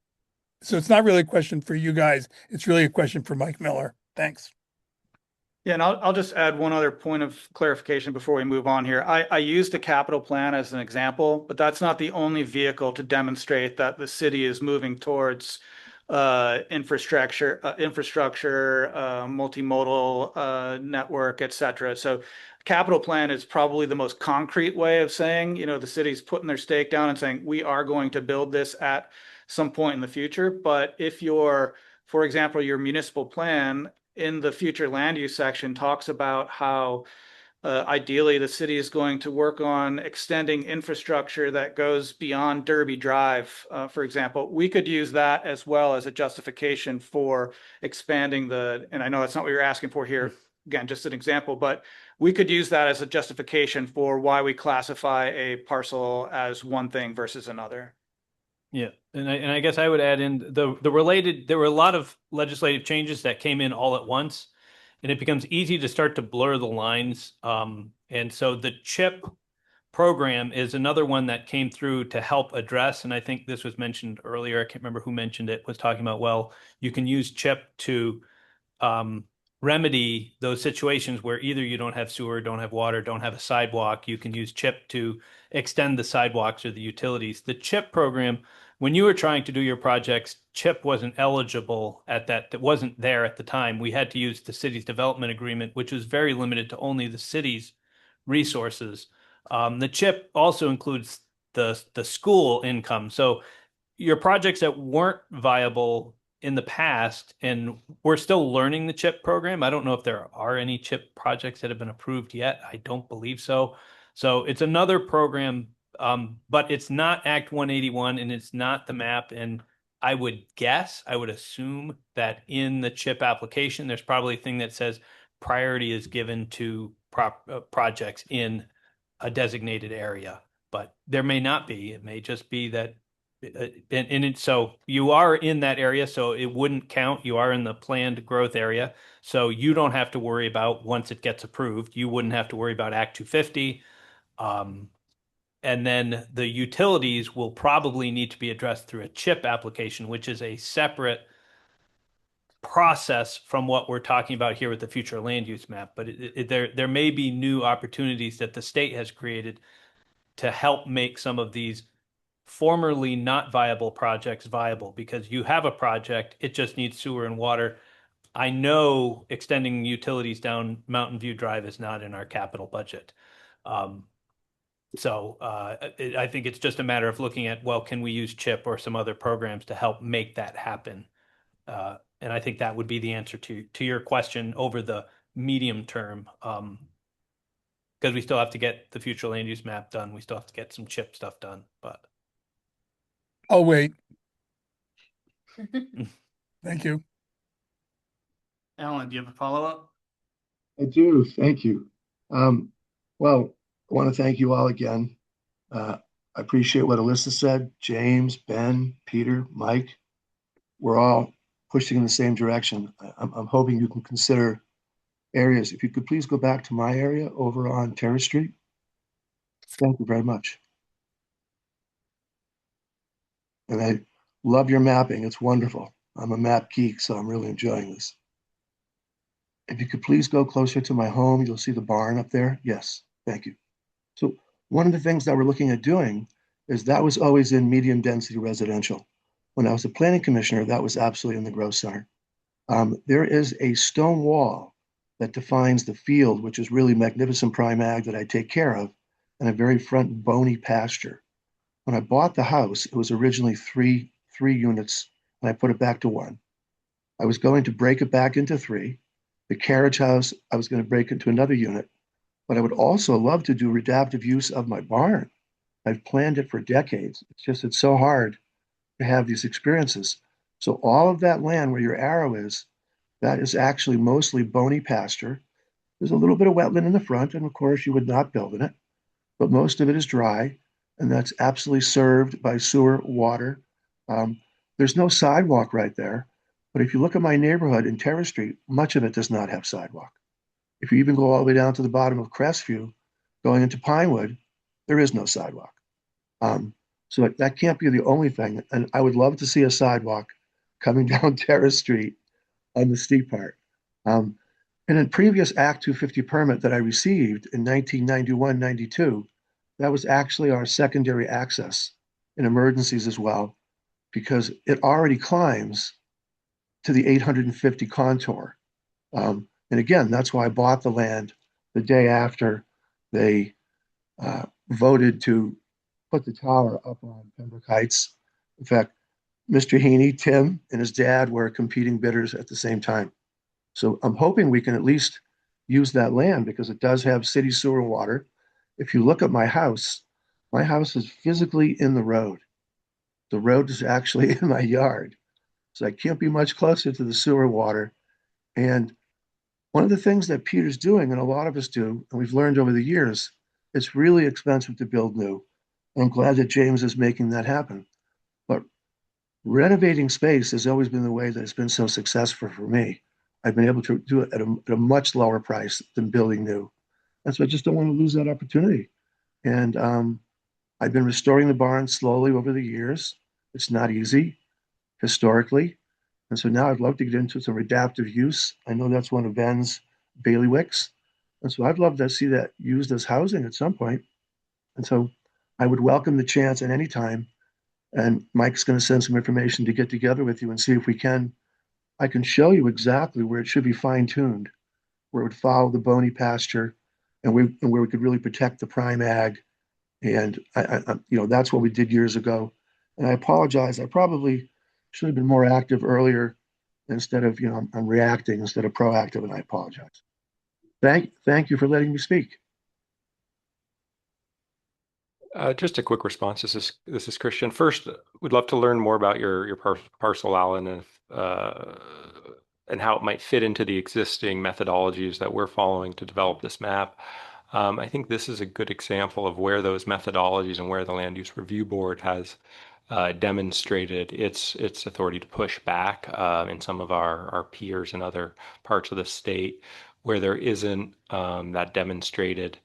So it's not really a question for you guys. It's really a question for Mike Miller. Thanks. Yeah, and I'll just add one other point of clarification before we move on here. I used a capital plan as an example, but that's not the only vehicle to demonstrate that the city is moving towards infrastructure, multimodal network, et cetera. So capital plan is probably the most concrete way of saying, the city's putting their stake down and saying, we are going to build this at some point in the future. But if for example, your municipal plan in the future land use section talks about how ideally the city is going to work on extending infrastructure that goes beyond Derby Drive, for example, we could use that as well as a justification for expanding and I know that's not what you're asking for here, again, just an example, but we could use that as a justification for why we classify a parcel as one thing versus another. Yeah, and I guess I would add in there were a lot of legislative changes that came in all at once, and it becomes easy to start to blur the lines. And so the CHIP program is another one that came through to help address, and I think this was mentioned earlier, I can't remember who mentioned it, was talking about, well, you can use CHIP to remedy those situations where either you don't have sewer, don't have water, don't have a sidewalk. You can use CHIP to extend the sidewalks or the utilities. The CHIP program, when you were trying to do your projects, CHIP wasn't eligible at that. It wasn't there at the time. We had to use the city's development agreement, which was very limited to only the city's resources. The CHIP also includes the school income. So your projects that weren't viable in the past, and we're still learning the CHIP program. I don't know if there are any CHIP projects that have been approved yet. I don't believe so. So it's another program, but it's not Act 181 and it's not the map. And I would assume that in the CHIP application, there's probably a thing that says priority is given to projects in a designated area, but there may not be. It may just be that so you are in that area, so it wouldn't count. You are in the planned growth area, so you don't have to worry about, once it gets approved, you wouldn't have to worry about Act 250. And then the utilities will probably need to be addressed through a CHIP application, which is a separate process from what we're talking about here with the future land use map. But there may be new opportunities that the state has created to help make some of these formerly not viable projects viable, because you have a project, it just needs sewer and water. I know extending utilities down Mountain View Drive is not in our capital budget. I think it's just a matter of looking at, well, can we use CHIP or some other programs to help make that happen? And I think that would be the answer to your question over the medium term, because we still have to get the future land use map done. We still have to get some CHIP stuff done, but. I'll wait. Thank you. Alan, do you have a follow-up? I do. Thank you. Well, I want to thank you all again. I appreciate what Alyssa said. James, Ben, Peter, Mike, we're all pushing in the same direction. I'm hoping you can consider areas. If you could please go back to my area over on Terrace Street. Thank you very much. And I love your mapping. It's wonderful. I'm a map geek, so I'm really enjoying this. If you could please go closer to my home, you'll see the barn up there. Yes, thank you. So one of the things that we're looking at doing is that was always in medium density residential. When I was a planning commissioner, that was absolutely in the growth center. There is a stone wall that defines the field, which is really magnificent prime ag that I take care of, and a very front bony pasture. When I bought the house, it was originally three units, and I put it back to one. I was going to break it back into three. The carriage house, I was going to break into another unit, but I would also love to do adaptive use of my barn. I've planned it for decades. It's so hard to have these experiences. So all of that land where your arrow is, that is actually mostly bony pasture. There's a little bit of wetland in the front, and of course you would not build in it, but most of it is dry. And that's absolutely served by sewer, water. There's no sidewalk right there, but if you look at my neighborhood in Terrace Street, much of it does not have sidewalk. If you even go all the way down to the bottom of Crestview, going into Pinewood, there is no sidewalk. So that can't be the only thing. And I would love to see a sidewalk coming down Terrace Street on the steep part. And in previous Act 250 permit that I received in 1991-92, that was actually our secondary access in emergencies as well. because it already climbs to the 850 contour. And again, that's why I bought the land the day after they voted to put the tower up on Pembroke Heights. In fact, Mr. Heaney, Tim, and his dad were competing bidders at the same time. So I'm hoping we can at least use that land because it does have city sewer and water. If you look at my house is physically in the road. The road is actually in my yard. So I can't be much closer to the sewer and water. And one of the things that Peter's doing, and a lot of us do, and we've learned over the years, it's really expensive to build new. And I'm glad that James is making that happen. But renovating space has always been the way that it's been so successful for me. I've been able to do it at a much lower price than building new. And so I just don't want to lose that opportunity. And I've been restoring the barn slowly over the years. It's not easy historically. And so now I'd love to get into some adaptive use. I know that's one of Ben's bailiwicks. And so I'd love to see that used as housing at some point. And so I would welcome the chance at any time. And Mike's going to send some information to get together with you and see if I can show you exactly where it should be fine-tuned, where it would follow the bony pasture and where we could really protect the prime ag. And that's what we did years ago. And I apologize. I probably should have been more active earlier instead of, I'm reacting instead of proactive, and I apologize. Thank you for letting me speak. Just a quick response. This is Christian. First, we'd love to learn more about your parcel, Alan, and how it might fit into the existing methodologies that we're following to develop this map. I think this is a good example of where those methodologies and where the Land Use Review Board has demonstrated its authority to push back in some of our peers in other parts of the state where there isn't that demonstrated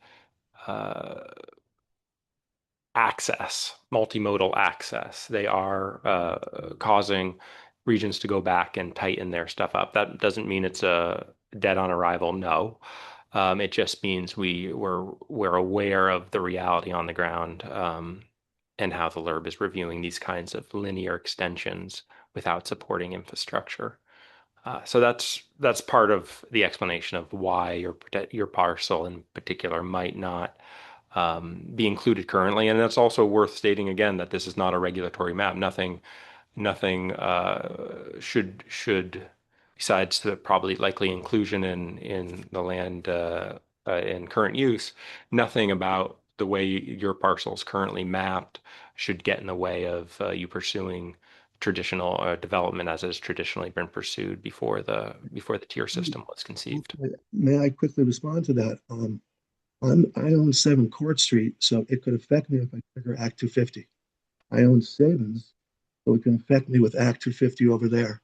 access, multimodal access. They are causing regions to go back and tighten their stuff up. That doesn't mean it's a dead on arrival, no. It just means we're aware of the reality on the ground and how the LURB is reviewing these kinds of linear extensions without supporting infrastructure. So that's part of the explanation of why your parcel in particular might not be included currently. And that's also worth stating again that this is not a regulatory map. Nothing should besides the probably likely inclusion in the land in current use, nothing about the way your parcel is currently mapped should get in the way of you pursuing traditional development as has traditionally been pursued before the tier system was conceived. May I quickly respond to that? I own 7 Court Street, so it could affect me if I trigger Act 250. I own Sabins, so it can affect me with Act 250 over there.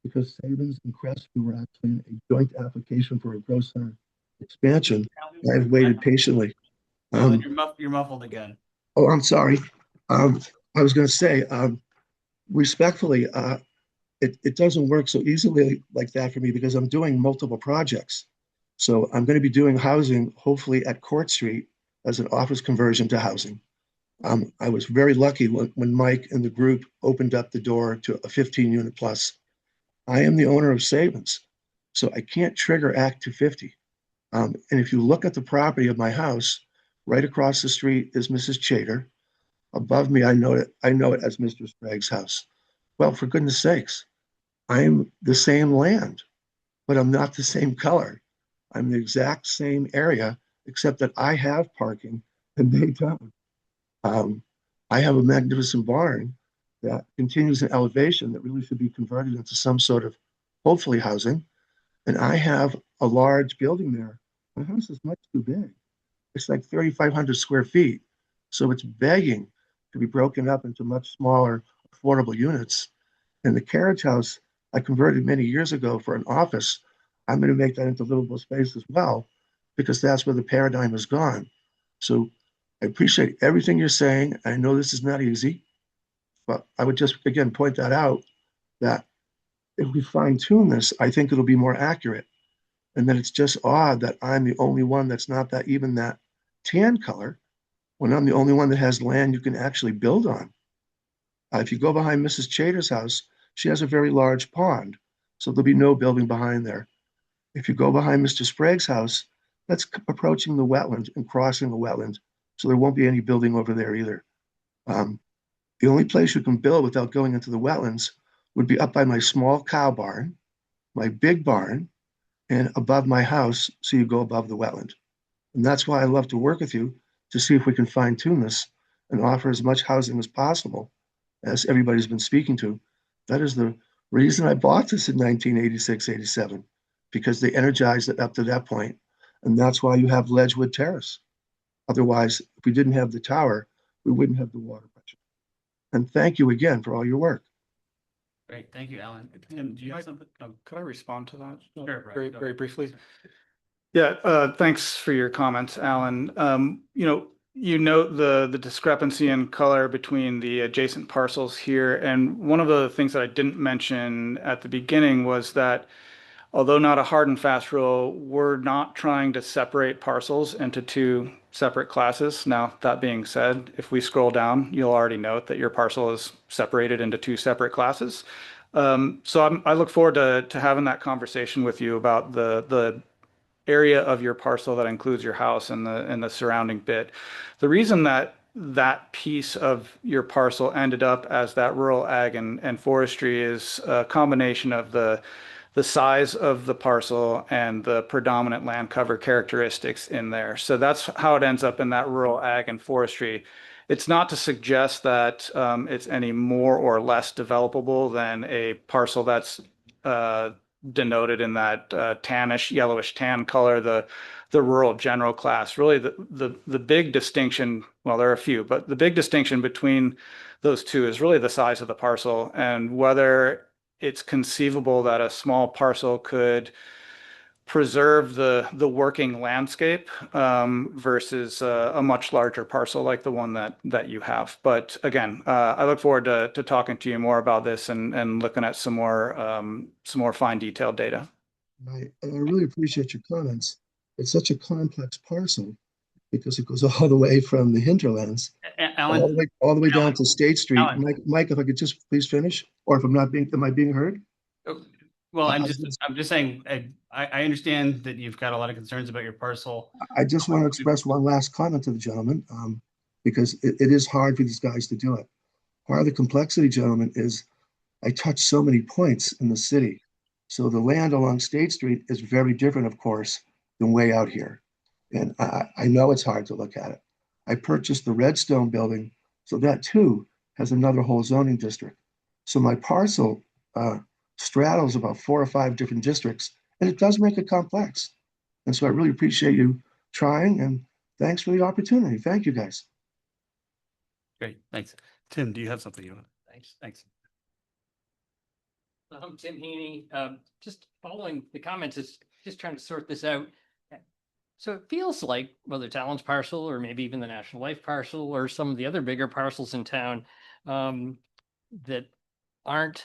Because Sabins and Crestview were actually in a joint application for a growth center expansion. I've waited patiently. You're muffled again. Oh, I'm sorry. I was going to say, respectfully, it doesn't work so easily like that for me because I'm doing multiple projects. So I'm going to be doing housing, hopefully at Court Street as an office conversion to housing. I was very lucky when Mike and the group opened up the door to a 15-unit plus. I am the owner of Sabins, so I can't trigger Act 250. And if you look at the property of my house, right across the street is Mrs. Chater. Above me, I know it as Mr. Sprague's house. Well, for goodness sakes, I'm the same land, but I'm not the same color. I'm the exact same area, except that I have parking and they don't. I have a magnificent barn that continues in elevation that really should be converted into some sort of, hopefully, housing. And I have a large building there. My house is much too big. It's like 3,500 square feet. So it's begging to be broken up into much smaller, affordable units. And the carriage house I converted many years ago for an office, I'm going to make that into livable space as well, because that's where the paradigm has gone. So I appreciate everything you're saying. I know this is not easy, but I would just, again, point that out, that if we fine tune this, I think it'll be more accurate. And then it's just odd that I'm the only one that's not that even that tan color, when I'm the only one that has land you can actually build on. If you go behind Mrs. Chater's house, she has a very large pond, so there'll be no building behind there. If you go behind Mr. Sprague's house, that's approaching the wetland and crossing the wetland, so there won't be any building over there either. The only place you can build without going into the wetlands would be up by my small cow barn, my big barn, and above my house, so you go above the wetland. And that's why I love to work with you to see if we can fine tune this and offer as much housing as possible, as everybody's been speaking to. That is the reason I bought this in 1986, 87, because they energized it up to that point. And that's why you have Ledgewood Terrace. Otherwise, if we didn't have the tower, we wouldn't have the water pressure. And thank you again for all your work. Great, thank you, Alan. Tim, do you have something? Oh, Could I respond to that? Sure, Brian, Very, go very ahead. briefly. Yeah, thanks for your comments, Alan. You note the discrepancy in color between the adjacent parcels here. And one of the things that I didn't mention at the beginning was that although not a hard and fast rule, we're not trying to separate parcels into two separate classes. Now, that being said, if we scroll down, you'll already note that your parcel is separated into two separate classes. So I look forward to having that conversation with you about the area of your parcel that includes your house and the surrounding bit. The reason that that piece of your parcel ended up as that rural ag and forestry is a combination of the size of the parcel and the predominant land cover characteristics in there. So that's how it ends up in that rural ag and forestry. It's not to suggest that it's any more or less developable than a parcel that's denoted in that tannish, yellowish tan color, the rural general class. Really, the big distinction, well, there are a few, but the big distinction between those two is really the size of the parcel and whether it's conceivable that a small parcel could preserve the working landscape versus a much larger parcel like the one that you have. But again, I look forward to talking to you more about this and looking at some more fine detailed data. I really appreciate your comments. It's such a complex parcel because it goes all the way from the hinterlands Alan, all the way down to State Street. Alan. Mike, if I could just please finish, or if I'm not being, am I being heard? Well, I'm I just saying, I understand that you've got a lot of concerns about your parcel. I just want to express one last comment to the gentleman, because it is hard for these guys to do it. Part of the complexity, gentlemen, is I touch so many points in the city. So the land along State Street is very different, of course, than way out here. And I know it's hard to look at it. I purchased the Redstone building, so that too has another whole zoning district. So my parcel straddles about 4 or 5 different districts, and it does make it complex. And so I really appreciate you trying, and thanks for the opportunity. Thank you, guys. Great, thanks. Tim, do you have something you want? Thanks. I'm Tim Heaney. Just following the comments, is just trying to sort this out. So it feels like whether it's Allen's parcel or maybe even the National Life parcel or some of the other bigger parcels in town that aren't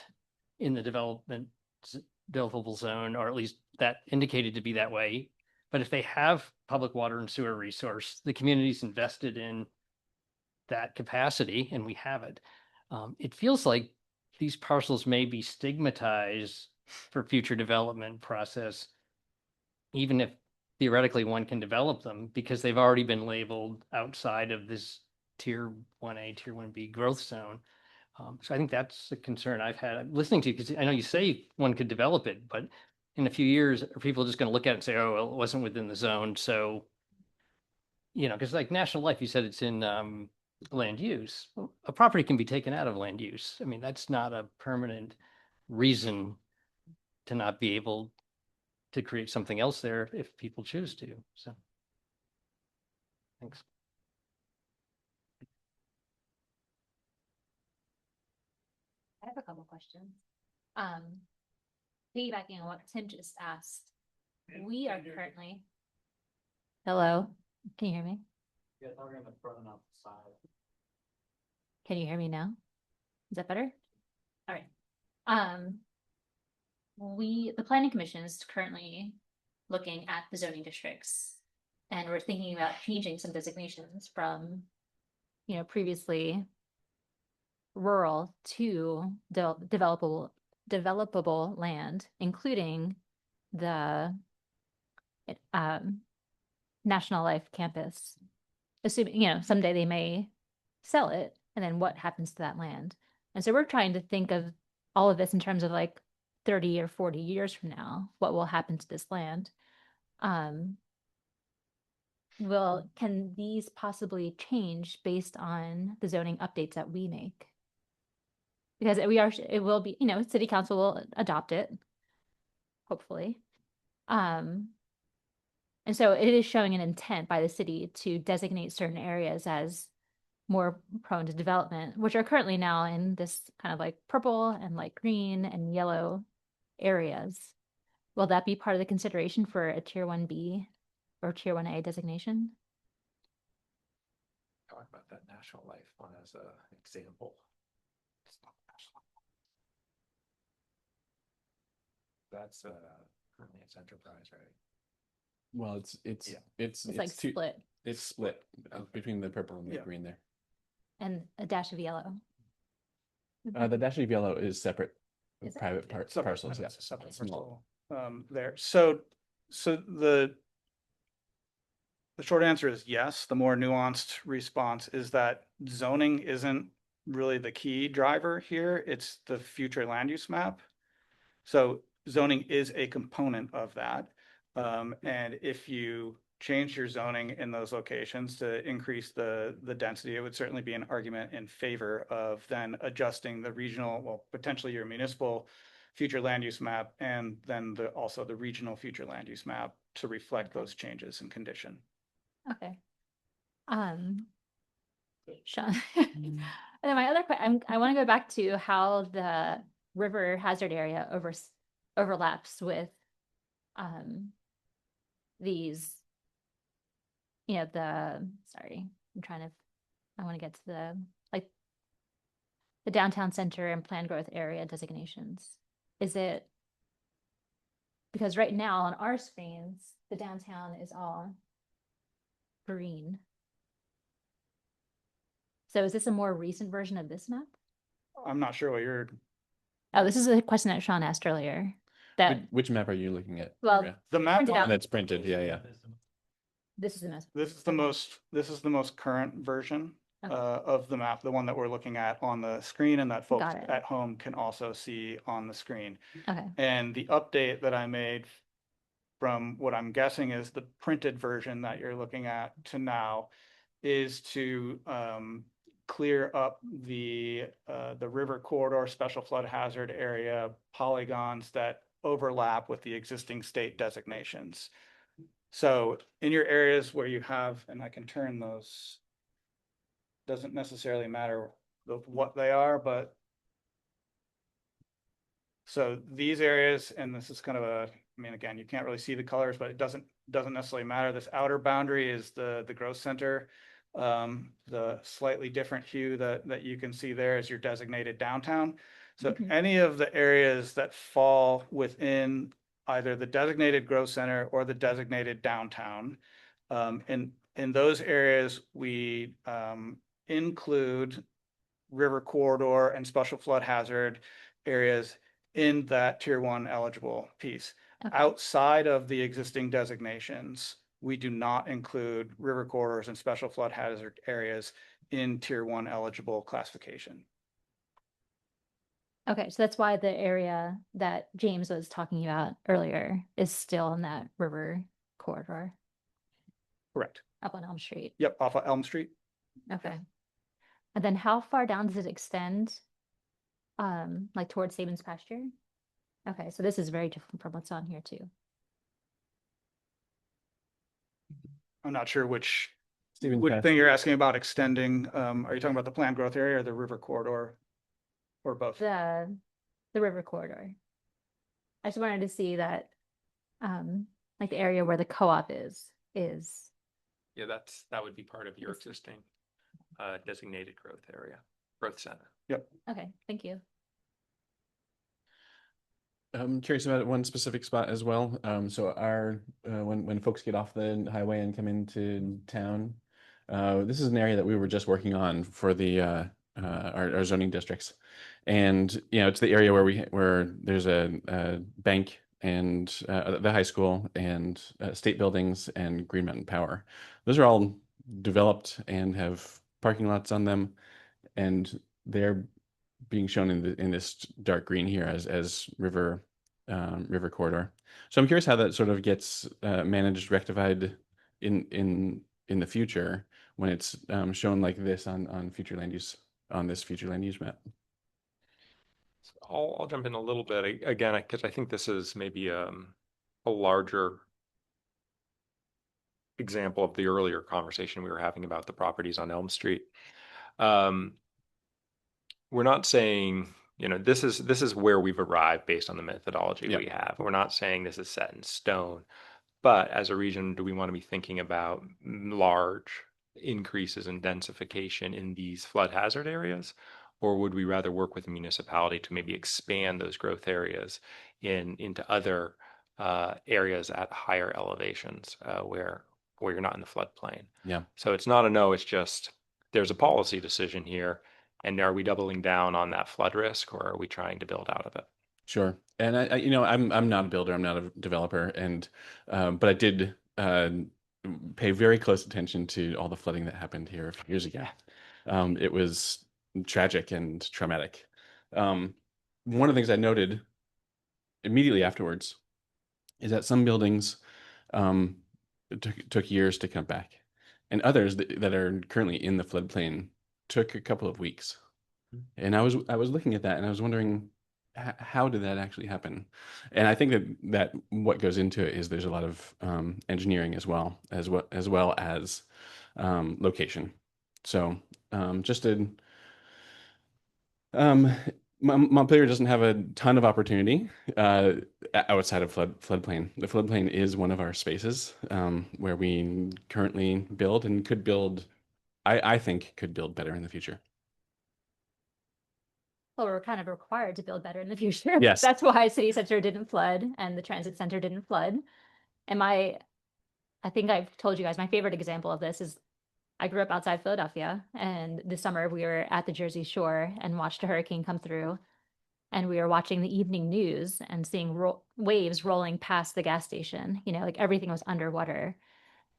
in the developable zone, or at least that indicated to be that way. But if they have public water and sewer resource, the community's invested in that capacity, and we have it. It feels like these parcels may be stigmatized for future development process, even if theoretically one can develop them, because they've already been labeled outside of this tier 1A, tier 1B growth zone. So I think that's the concern I've had. I'm listening to you because I know you say one could develop it, but in a few years, are people just going to look at it and say, oh, well, it wasn't within the zone. So, because like National Life, you said it's in land use. Well, a property can be taken out of land use. I mean, that's not a permanent reason to not be able to create something else there if people choose to. So, thanks. I have a couple questions. Piggybacking on what Tim just asked, we are currently. Hello, can you hear me? Yeah, talking on the front and off the side. Can you hear me now? Is that better? All right. The planning commission is currently looking at the zoning districts, and we're thinking about changing some designations from, previously rural to developable land, including the National Life campus, assuming, someday they may sell it, and then what happens to that land? And so we're trying to think of all of this in terms of like 30 or 40 years from now, what will happen to this land? Can these possibly change based on the zoning updates that we make? Because it will be, city council will adopt it, hopefully. And so it is showing an intent by the city to designate certain areas as more prone to development, which are currently now in this kind of like purple and like green and yellow areas. Will that be part of the consideration for a tier 1B or tier 1A designation? Talk about that National Life one as an example. That's currently it's enterprise, right? Well, it's like split. It's split between the purple and the green there. And a dash of yellow. The dash of yellow is separate Is it? private parcels. Yeah. It's a separate Small. parcel, there. So the short answer is yes. The more nuanced response is that zoning isn't really the key driver here. It's the future land use map. So zoning is a component of that. And if you change your zoning in those locations to increase the density, it would certainly be an argument in favor of then adjusting the regional, well, potentially your municipal future land use map, and then also the regional future land use map to reflect those changes in condition. Okay. Sean. And then my other question, I want to go back to how the river hazard area overlaps with these, sorry, I want to get to the downtown center and planned growth area designations. Is it, because right now on our screens, the downtown is all green. So is this a more recent version of this map? I'm not sure what you're. Oh, this is a question that Sean asked earlier. Which map are you looking at? Well, the map printed out. That's printed. Yeah. This is the most. This is the most current version Okay. of the map, the one that we're looking at on the screen, and that folks Got it. at home can also see on the screen. Okay. And the update that I made from what I'm guessing is the printed version that you're looking at to now is to clear up the river corridor special flood hazard area polygons that overlap with the existing state designations. So in your areas where you have, and I can turn those, doesn't necessarily matter what they are, but so these areas, and this is kind of again, you can't really see the colors, but it doesn't necessarily matter. This outer boundary is the growth center. The slightly different hue that you can see there is your designated downtown. So any of the areas that fall within either the designated growth center or the designated downtown, in those areas, we include river corridor and special flood hazard areas in that tier 1 eligible piece. Okay. Outside of the existing designations, we do not include river corridors and special flood hazard areas in tier 1 eligible classification. Okay, so that's why the area that James was talking about earlier is still in that river corridor. Correct. Up on Elm Street. Yep, off of Elm Street. Okay. And then how far down does it extend? Like towards Sabin's pasture? Okay, so this is very different from what's on here too. I'm not sure which Pasture. thing you're asking about extending. Are you talking about the planned growth area or the river corridor, or both? The river corridor. I just wanted to see that, like the area where the co-op is. Yeah, that would be part of your existing designated growth area, growth center. Yep. Okay, thank you. I'm curious about one specific spot as well. So when folks get off the highway and come into town, this is an area that we were just working on for the our zoning districts. And it's the area where there's a bank and the high school and state buildings and Green Mountain Power. Those are all developed and have parking lots on them, and they're being shown in this dark green here as river corridor. So I'm curious how that sort of gets managed, rectified in the future when it's shown like this on future land use on this future land use map. I'll jump in a little bit again, because I think this is maybe a larger example of the earlier conversation we were having about the properties on Elm Street. We're not saying, this is where we've arrived based on the methodology we have. We're not saying this is set in stone, but as a region, do we want to be thinking about large increases in densification in these flood hazard areas? Or would we rather work with the municipality to maybe expand those growth areas into other areas at higher elevations where you're not in the floodplain? Yeah. So it's not a no, it's just there's a policy decision here. And are we doubling down on that flood risk, or are we trying to build out of it? Sure. And I'm not a builder, I'm not a developer, and but I did pay very close attention to all the flooding that happened here a few years ago. It was tragic and traumatic. One of the things I noted immediately afterwards is that some buildings took years to come back, and others that are currently in the floodplain took a couple of weeks. And I was looking at that and I was wondering, how did that actually happen? And I think that what goes into it is there's a lot of engineering as well as location. So Montpelier doesn't have a ton of opportunity outside of floodplain. The floodplain is one of our spaces where we currently build and could build. I think could build better in the future. Well, we're kind of required to build better in the future. Yes. That's why City Center didn't flood and the Transit Center didn't flood. And I think I've told you guys, my favorite example of this is I grew up outside Philadelphia, and this summer we were at the Jersey Shore and watched a hurricane come through. And we were watching the evening news and seeing waves rolling past the gas station, like everything was underwater.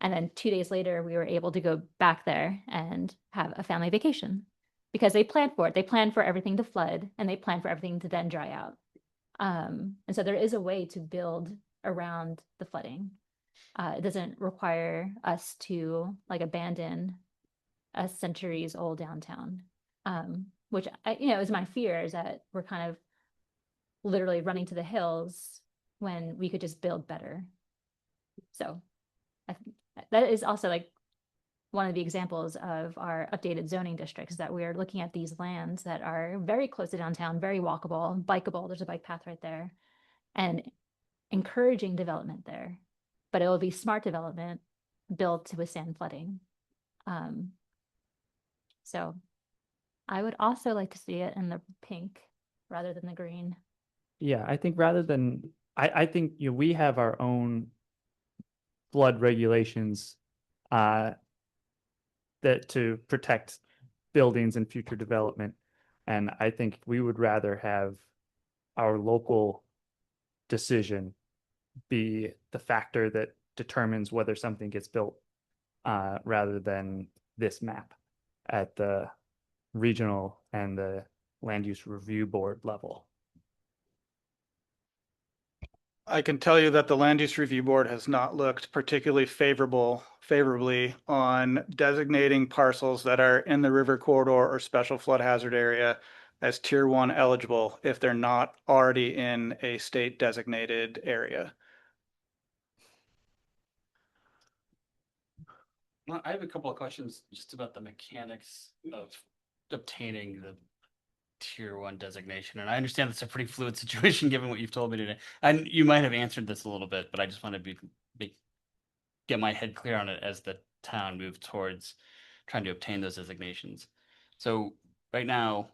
And then 2 days later, we were able to go back there and have a family vacation because they planned for it. They planned for everything to flood, and they planned for everything to then dry out. And so there is a way to build around the flooding. It doesn't require us to abandon a centuries old downtown, which is my fear, is that we're kind of literally running to the hills when we could just build better. So that is also one of the examples of our updated zoning districts, that we are looking at these lands that are very close to downtown, very walkable, bikeable. There's a bike path right there, and encouraging development there, but it will be smart development built to withstand flooding. So I would also like to see it in the pink rather than the green. Yeah, I think I think we have our own flood regulations that to protect buildings and future development. And I think we would rather have our local decision be the factor that determines whether something gets built rather than this map at the regional and the land use review board level. I can tell you that the Land Use Review Board has not looked particularly favorably on designating parcels that are in the river corridor or special flood hazard area as Tier 1 eligible if they're not already in a state designated area. Well, I have a couple of questions just about the mechanics of obtaining the Tier 1 designation. And I understand it's a pretty fluid situation given what you've told me today. And you might have answered this a little bit, but I just want to get my head clear on it as the town moves towards trying to obtain those designations. So right now,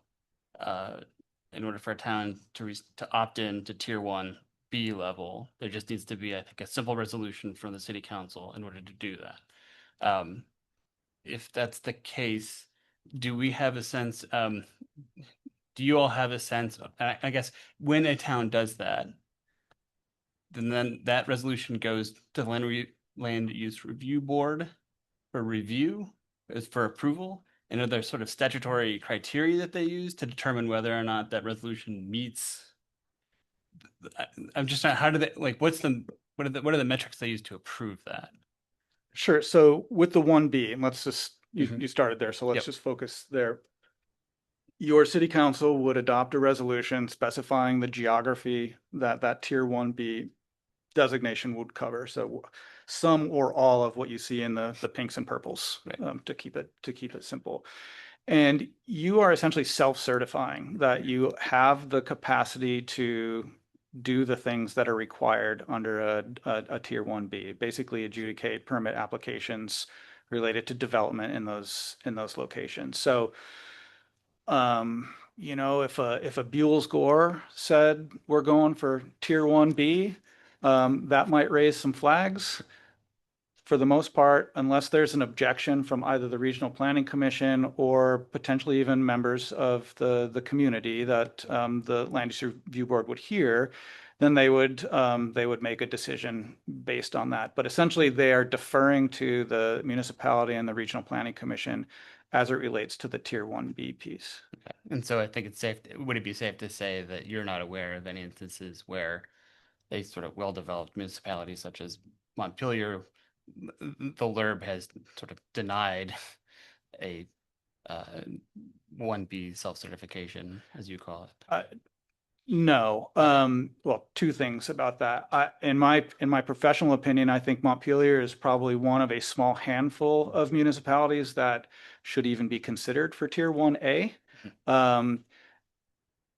in order for a town to opt in to Tier 1 B level, there just needs to be, I think, a simple resolution from the city council in order to do that. If that's the case, do we have a sense, do you all have a sense, I guess, when a town does that, then that resolution goes to the Land Use Review Board for review, is for approval? And are there sort of statutory criteria that they use to determine whether or not that resolution meets? I'm just not, how do they, like, what are the metrics they use to approve that? Sure. So with the 1B, and let's just, Mhm. you started there, so let's Yep. just focus there. Your city council would adopt a resolution specifying the geography that that tier 1B designation would cover. So some or all of what you see in the pinks and purples, to keep it simple. And you are essentially self-certifying that you have the capacity to do the things that are required under a tier 1B, basically adjudicate permit applications related to development in those locations. So you know, if a Buell's Gore said we're going for tier 1B, that might raise some flags. For the most part, unless there's an objection from either the Regional Planning Commission or potentially even members of the community that the Land Use Review Board would hear, then they would make a decision based on that. But essentially, they are deferring to the municipality and the Regional Planning Commission as it relates to the tier 1B piece. And so I think it's safe, would it be safe to say that you're not aware of any instances where a sort of well-developed municipalities such as Montpelier, the LURB has sort of denied a 1B self-certification, as you call it? No. Well, two things about that. In my professional opinion, I think Montpelier is probably one of a small handful of municipalities that should even be considered for tier 1A.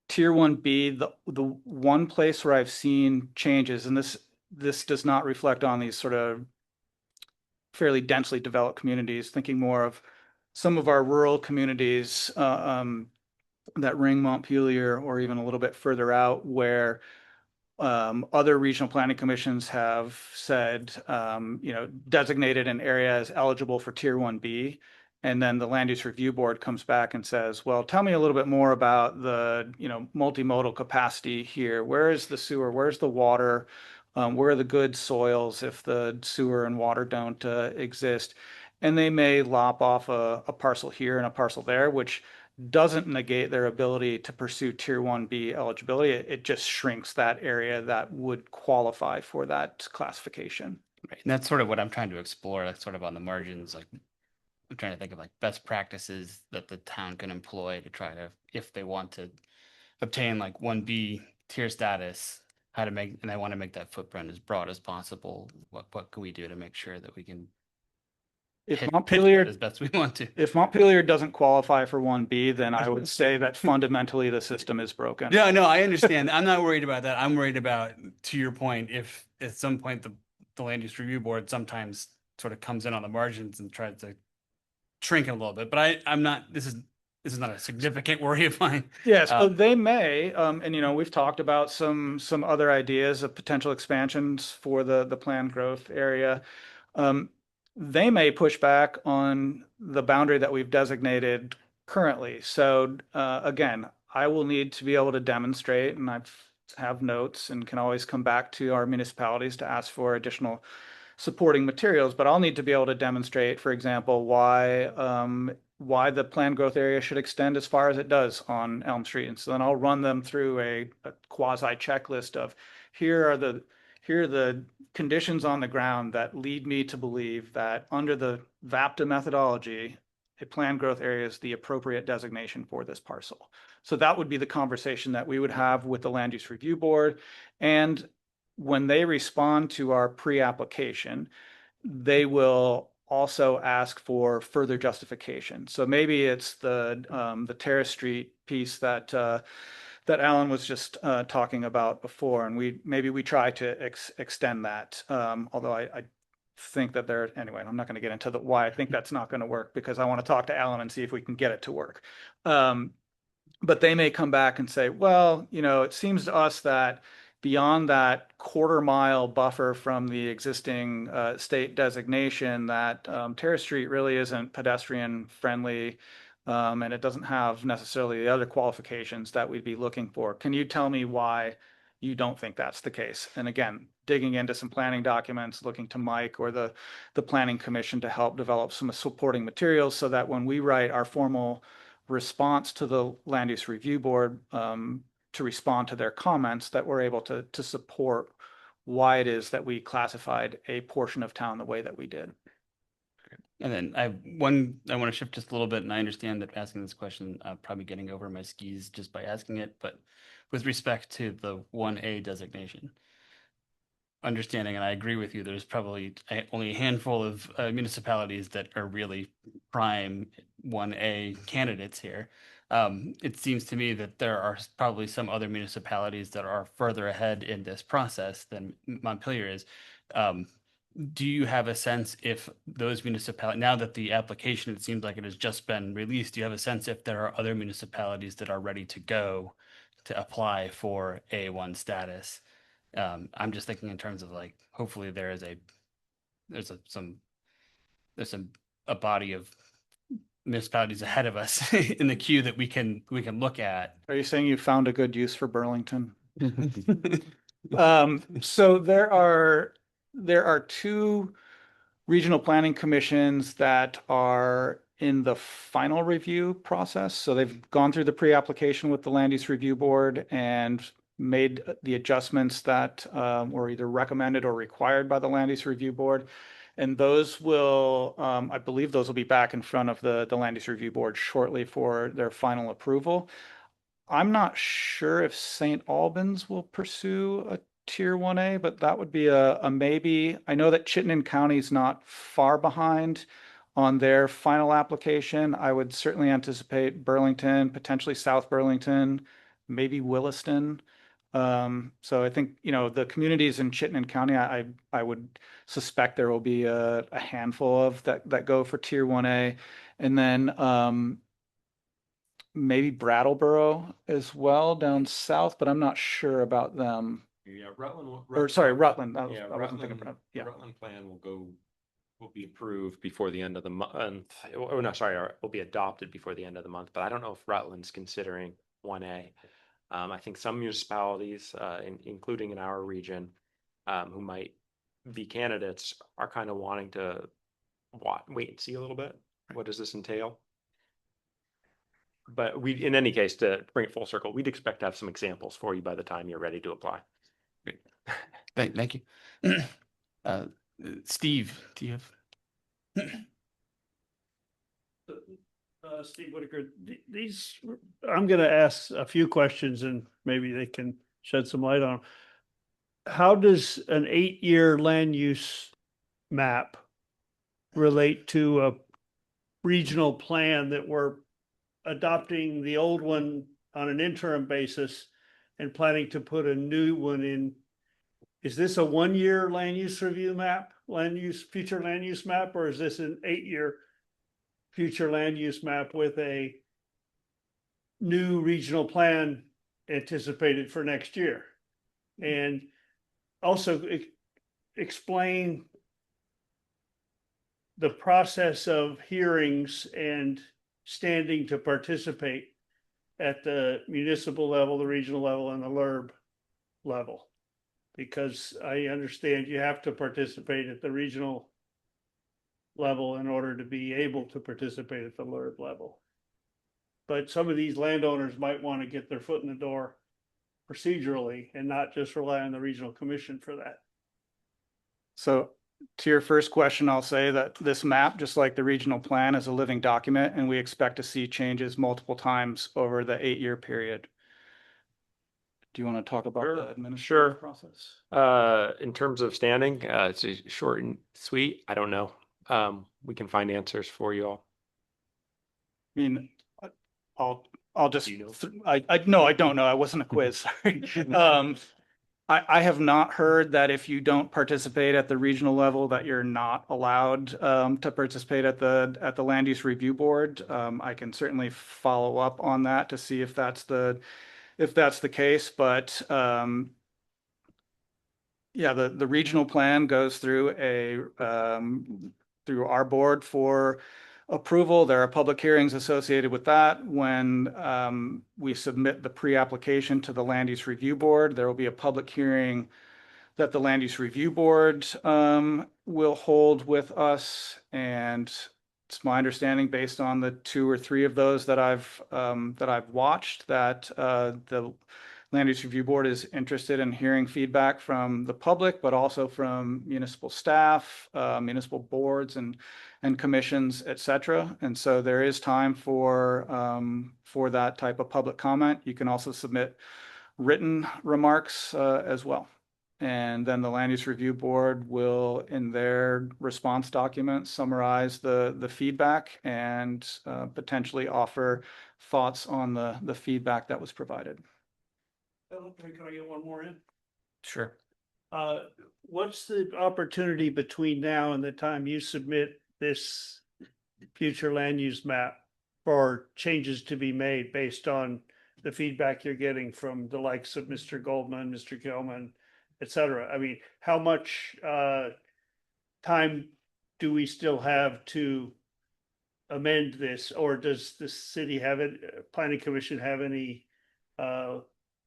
Tier 1B, the one place where I've seen changes, and this does not reflect on these sort of fairly densely developed communities, thinking more of some of our rural communities that ring Montpelier or even a little bit further out, where other regional planning commissions have said, you know, designated an area as eligible for tier 1B. And then the Land Use Review Board comes back and says, well, tell me a little bit more about the, you know, multimodal capacity here. Where is the sewer? Where's the water? Where are the good soils if the sewer and water don't exist? And they may lop off a parcel here and a parcel there, which doesn't negate their ability to pursue tier 1B eligibility. It just shrinks that area that would qualify for that classification. Right. And that's sort of what I'm trying to explore, like sort of on the margins, like I'm trying to think of like best practices that the town can employ to try to, if they want to obtain like 1B tier status, how to make, and I want to make that footprint as broad as possible. What can we do to make sure that we can If pitch Montpelier, it as best we want to? if Montpelier doesn't qualify for 1B, then I would say that fundamentally the system is broken. No, I understand. I'm not worried about that. I'm worried about, to your point, if at some point the Land Use Review Board sometimes sort of comes in on the margins and tries to shrink it a little bit. But I'm not, this is not a significant worry of mine. Yes, so they may, and you know, we've talked about some other ideas of potential expansions for the planned growth area. They may push back on the boundary that we've designated currently. So again, I will need to be able to demonstrate, and I have notes and can always come back to our municipalities to ask for additional supporting materials, but I'll need to be able to demonstrate, for example, why the planned growth area should extend as far as it does on Elm Street. And so then I'll run them through a quasi checklist of here are the conditions on the ground that lead me to believe that under the VAPTA methodology, a planned growth area is the appropriate designation for this parcel. So that would be the conversation that we would have with the Land Use Review Board. And when they respond to our pre-application, they will also ask for further justification. So maybe it's the Terrace Street piece that Alan was just talking about before, and we try to extend that. Although I think that anyway, I'm not going to get into why I think that's not going to work, because I want to talk to Alan and see if we can get it to work. But they may come back and say, well, you know, it seems to us that beyond that quarter-mile buffer from the existing state designation, that Terrace Street really isn't pedestrian-friendly. And it doesn't have necessarily the other qualifications that we'd be looking for. Can you tell me why you don't think that's the case? And again, digging into some planning documents, looking to Mike or the planning commission to help develop some supporting materials so that when we write our formal response to the land use review board, to respond to their comments, that we're able to support why it is that we classified a portion of town the way that we did. And then I want to shift just a little bit, and I understand that asking this question, probably getting over my skis just by asking it, but with respect to the 1A designation, understanding, and I agree with you, there's probably only a handful of municipalities that are really prime 1A candidates here. It seems to me that there are probably some other municipalities that are further ahead in this process than Montpelier is. Do you have a sense if those municipalities, now that the application, it seems like it has just been released, do you have a sense if there are other municipalities that are ready to go to apply for A1 status? I'm just thinking in terms of like, hopefully there's a body of municipalities ahead of us in the queue that we can look at. Are you saying you found a good use for Burlington? So there are two regional planning commissions that are in the final review process. So they've gone through the pre-application with the Land Use Review Board and made the adjustments that were either recommended or required by the Land Use Review Board. And those will, I believe those will be back in front of the Land Use Review Board shortly for their final approval. I'm not sure if St. Albans will pursue a Tier 1A, but that would be a maybe. I know that Chittenden County is not far behind on their final application. I would certainly anticipate Burlington, potentially South Burlington, maybe Williston. So I think, the communities in Chittenden County, I would suspect there will be a handful of that go for Tier 1A. And then maybe Brattleboro as well down south, but I'm not sure about them. Yeah, Rutland. Or sorry, Rutland. I wasn't Rutland, thinking about, yeah. Rutland plan will be approved before the end of the month. Oh, no, sorry, or will be adopted before the end of the month, but I don't know if Rutland's considering 1A. I think some municipalities, including in our region, who might be candidates are kind of wanting to wait and see a little bit. What does this entail? But in any case, to bring it full circle, we'd expect to have some examples for you by the time you're ready to apply. Great. Thank you. Steve, do you have? Steve Whitaker, these, I'm going to ask a few questions and maybe they can shed some light on them. How does an 8-year land use map relate to a regional plan that we're adopting the old one on an interim basis and planning to put a new one in? Is this a 1-year land use review map, future land use map, or is this an 8-year future land use map with a new regional plan anticipated for next year? And also explain the process of hearings and standing to participate at the municipal level, the regional level, and the LURB level. Because I understand you have to participate at the regional level in order to be able to participate at the LURB level. But some of these landowners might want to get their foot in the door procedurally and not just rely on the regional commission for that. So to your first question, I'll say that this map, just like the regional plan, is a living document, and we expect to see changes multiple times over the 8-year period. Do you want to talk about the administrative process? In terms of standing, it's short and sweet. I don't know. We can find answers for you all. I mean, I'll just, no, I don't know. I wasn't a quiz. Sorry. I have not heard that if you don't participate at the regional level that you're not allowed to participate at the Land Use Review Board. I can certainly follow up on that to see if that's the case, but yeah, the regional plan goes through through our board for approval. There are public hearings associated with that. When we submit the pre-application to the Land Use Review Board, there will be a public hearing that the Land Use Review Board will hold with us. And it's my understanding, based on the 2 or 3 of those that I've watched, that the Land Use Review Board is interested in hearing feedback from the public, but also from municipal staff, municipal boards and commissions, et cetera. And so there is time for that type of public comment. You can also submit written remarks as well. And then the Land Use Review Board will, in their response document, summarize the feedback and potentially offer thoughts on the feedback that was provided. Can I get one more in? Sure. What's the opportunity between now and the time you submit this future land use map for changes to be made based on the feedback you're getting from the likes of Mr. Goldman, Mr. Gilman, et cetera? I mean, how much time do we still have to amend this, or does the city have it, planning commission have any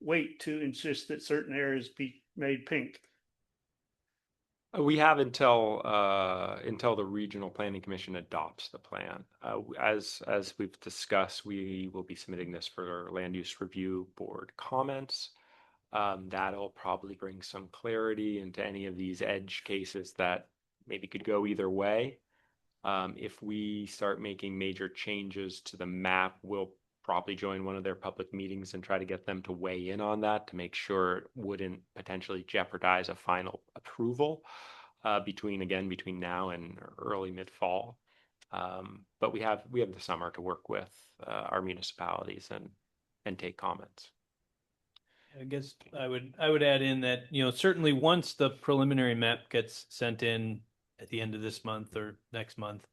weight to insist that certain areas be made pink? We have until the Regional Planning Commission adopts the plan. As we've discussed, we will be submitting this for Land Use Review Board comments. That'll probably bring some clarity into any of these edge cases that maybe could go either way. If we start making major changes to the map, we'll probably join one of their public meetings and try to get them to weigh in on that to make sure it wouldn't potentially jeopardize a final approval between now and early mid-fall. But we have the summer to work with our municipalities and take comments. I guess I would add in that, certainly once the preliminary map gets sent in at the end of this month or next month,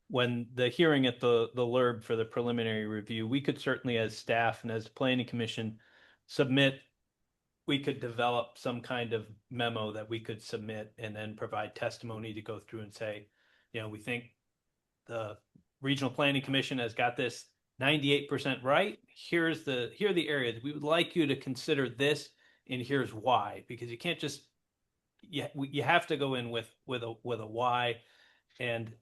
when the hearing at the LURB for the preliminary review, we could certainly, as staff and as planning commission, we could develop some kind of memo that we could submit and then provide testimony to go through and say, we think the Regional Planning Commission has got this 98% right. Here are the areas we would like you to consider this, and here's why. Because you can't just you have to go in with a why, and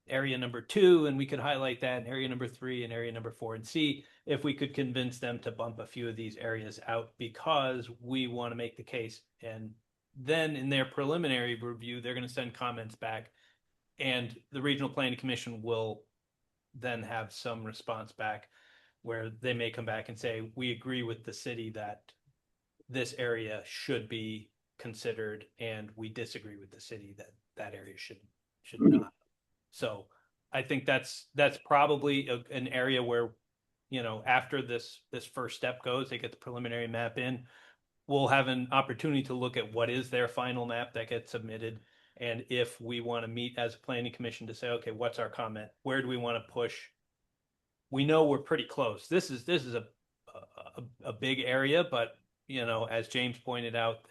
area number 2, and we could highlight that, and area number 3 and area number 4, and see if we could convince them to bump a few of these areas out because we want to make the case. And then in their preliminary review, they're going to send comments back, and the Regional Planning Commission will then have some response back where they may come back and say, we agree with the city that this area should be considered, and we disagree with the city that that area should not. So I think that's probably an area where, after this first step goes, they get the preliminary map in, we'll have an opportunity to look at what is their final map that gets submitted. And if we want to meet as a planning commission to say, okay, what's our comment? Where do we want to push? We know we're pretty close. This is a big area, but as James pointed out,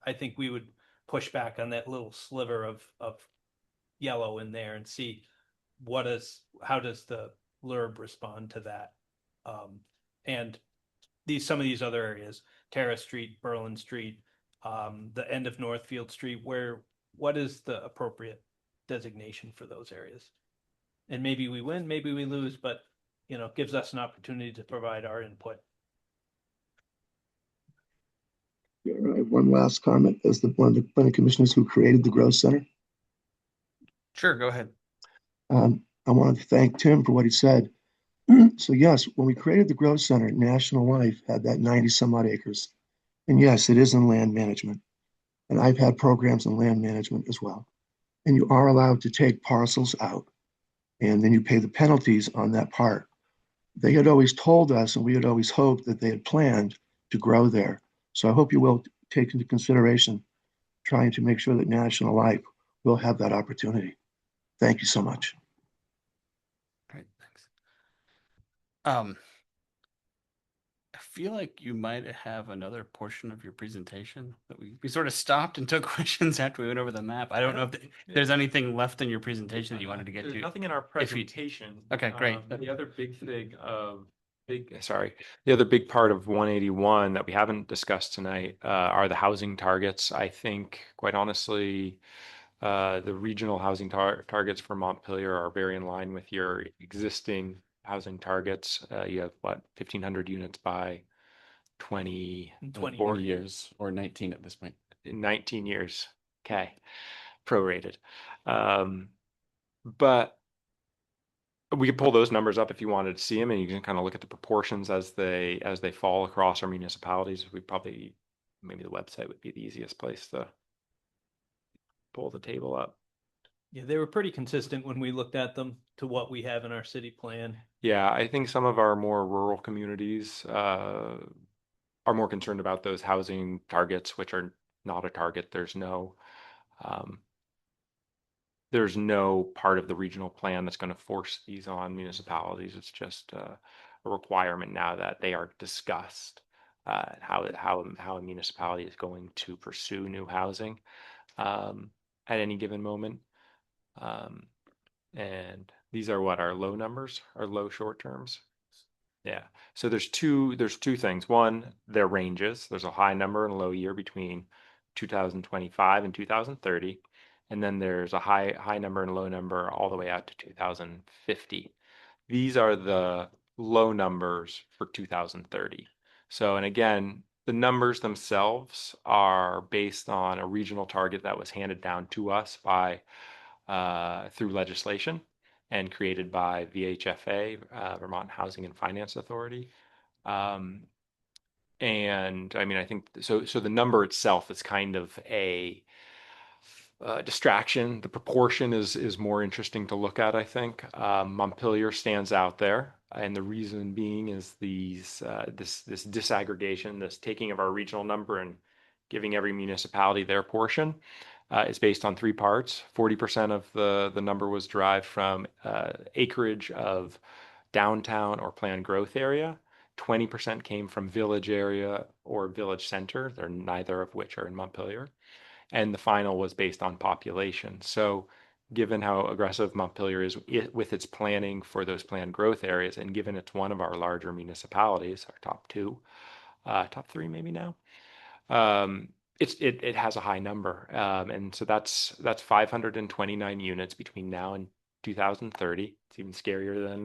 I think we would push back on that little sliver of yellow in there and see how does the LURB respond to that. And some of these other areas, Terrace Street, Berlin Street, the end of Northfield Street, what is the appropriate designation for those areas? And maybe we win, maybe we lose, but gives us an opportunity to provide our input. I have one last comment as one of the planning commissioners who created the Growth Center. Sure, go ahead. I wanted to thank Tim for what he said. So yes, when we created the Growth Center, National Life had that 90 some odd acres. And yes, it is in land management. And I've had programs in land management as well. And you are allowed to take parcels out, and then you pay the penalties on that part. They had always told us, and we had always hoped that they had planned to grow there. So I hope you will take into consideration trying to make sure that National Life will have that opportunity. Thank you so much. Great, thanks. feel like you might have another portion of your presentation that we sort of stopped and took questions after we went over the map. I don't know if there's anything left in your presentation that you wanted to get There's to. nothing in our If you- presentation. Okay, great. The other the other big part of 181 that we haven't discussed tonight are the housing targets. I think, quite honestly, the regional housing targets for Montpelier are very in line with your existing housing targets. You have what, 1,500 units by 20 years or 19 at this point. 19 years. Okay. Prorated. But we could pull those numbers up if you wanted to see them, and you can kind of look at the proportions as they fall across our municipalities. Maybe the website would be the easiest place to pull the table up. Yeah, they were pretty consistent when we looked at them to what we have in our city plan. Yeah, I think some of our more rural communities are more concerned about those housing targets, which are not a target. There's no part of the regional plan that's going to force these on municipalities. It's just a requirement now that they are discussed, how a municipality is going to pursue new housing at any given moment. And these are what our low numbers, our low short terms. Yeah. So there's two things. One, their ranges. There's a high number and a low year between 2025 and 2030. And then there's a high number and low number all the way out to 2050. These are the low numbers for 2030. So, and again, the numbers themselves are based on a regional target that was handed down to us by through legislation and created by VHFA, Vermont Housing and Finance Authority. And I mean, I think so the number itself is kind of a distraction. The proportion is more interesting to look at, I think. Montpelier stands out there, and the reason being is this disaggregation, this taking of our regional number and giving every municipality their portion. Is based on three parts. 40% of the number was derived from acreage of downtown or planned growth area. 20% came from village area or village center. They're neither of which are in Montpelier. And the final was based on population. So given how aggressive Montpelier is with its planning for those planned growth areas, and given it's one of our larger municipalities, our top three maybe now, it has a high number, and so that's 529 units between now and 2030. It's even scarier than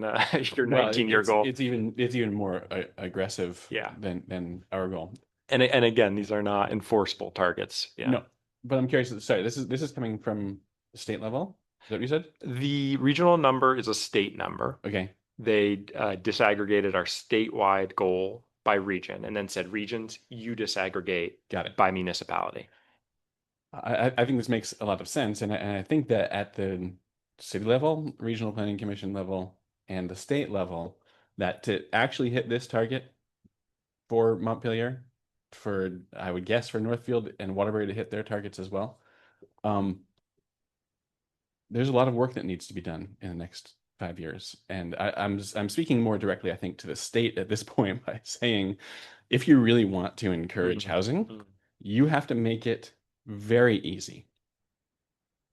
your 19-year goal. It's even more aggressive, yeah, than our goal. And again, these are not enforceable targets. Yeah. No, but I'm curious. Sorry, this is coming from the state level. Is that what you said? The regional number is a state number. Okay. They disaggregated our statewide goal by region, and then said, regions, you disaggregate by municipality. I think this makes a lot of sense, and I think that at the city level, regional planning commission level, and the state level, that to actually hit this target for Montpelier, for I would guess for Northfield and Waterbury to hit their targets as well, there's a lot of work that needs to be done in the next 5 years. And I'm speaking more directly, I think, to the state at this point by saying, if you really want to encourage housing, you have to make it very easy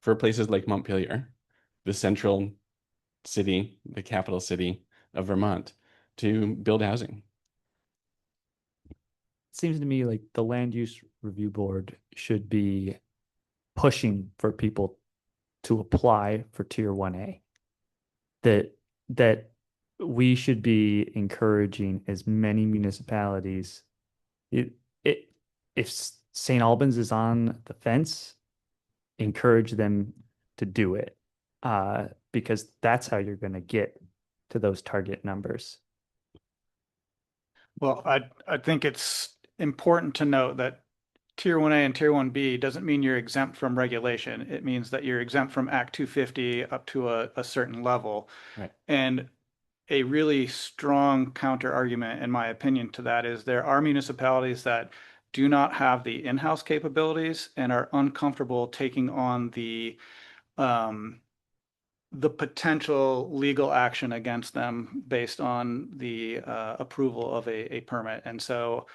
for places like Montpelier, the central city, the capital city of Vermont, to build housing. Seems to me like the land use review board should be pushing for people to apply for Tier 1A. That we should be encouraging as many municipalities. If St. Albans is on the fence, encourage them to do it, because that's how you're going to get to those target numbers. Well, I think it's important to note that Tier 1A and Tier 1B doesn't mean you're exempt from regulation. It means that you're exempt from Act 250 up to a certain level. Right. And a really strong counter argument, in my opinion, to that is there are municipalities that do not have the in-house capabilities and are uncomfortable taking on the the potential legal action against them based on the approval of a permit. And so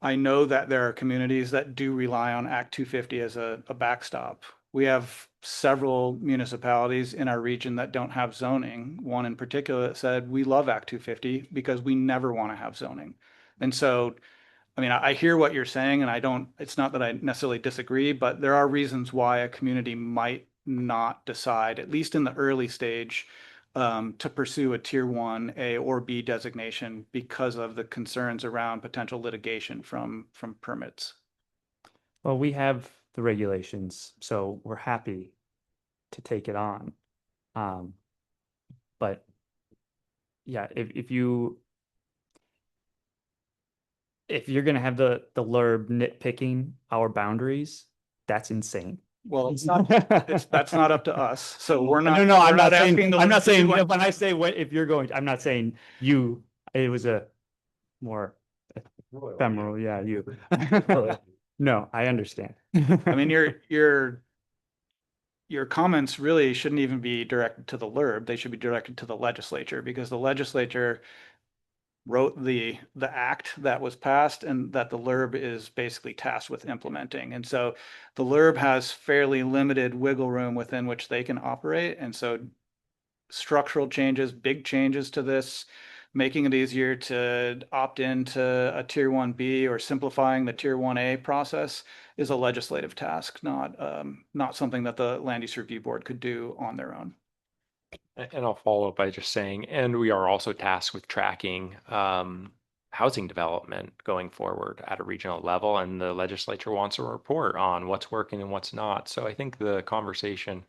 I know that there are communities that do rely on Act 250 as a backstop. We have several municipalities in our region that don't have zoning. One in particular that said, we love Act 250 because we never want to have zoning. And so, I mean, I hear what you're saying, and it's not that I necessarily disagree, but there are reasons why a community might not decide, at least in the early stage, to pursue a tier 1A or B designation because of the concerns around potential litigation from permits. Well, we have the regulations, so we're happy to take it on. But yeah, if you're gonna have the LURB nitpicking our boundaries, that's insane. Well, that's not up to us. So we're not. No, I'm we're not saying. asking the I'm not LURB to do saying what- when I say what if you're going. I'm not saying you. It was a more ephemeral. Yeah, you. No, I understand. I mean, your comments really shouldn't even be directed to the LURB. They should be directed to the legislature, because the legislature wrote the act that was passed and that the LURB is basically tasked with implementing. And so the LURB has fairly limited wiggle room within which they can operate. And so structural changes, big changes to this, making it easier to opt into a tier 1B or simplifying the tier 1A process is a legislative task, not something that the Land Use Review Board could do on their own. And I'll follow up by just saying, and we are also tasked with tracking housing development going forward at a regional level, and the legislature wants a report on what's working and what's not. So I think the conversation,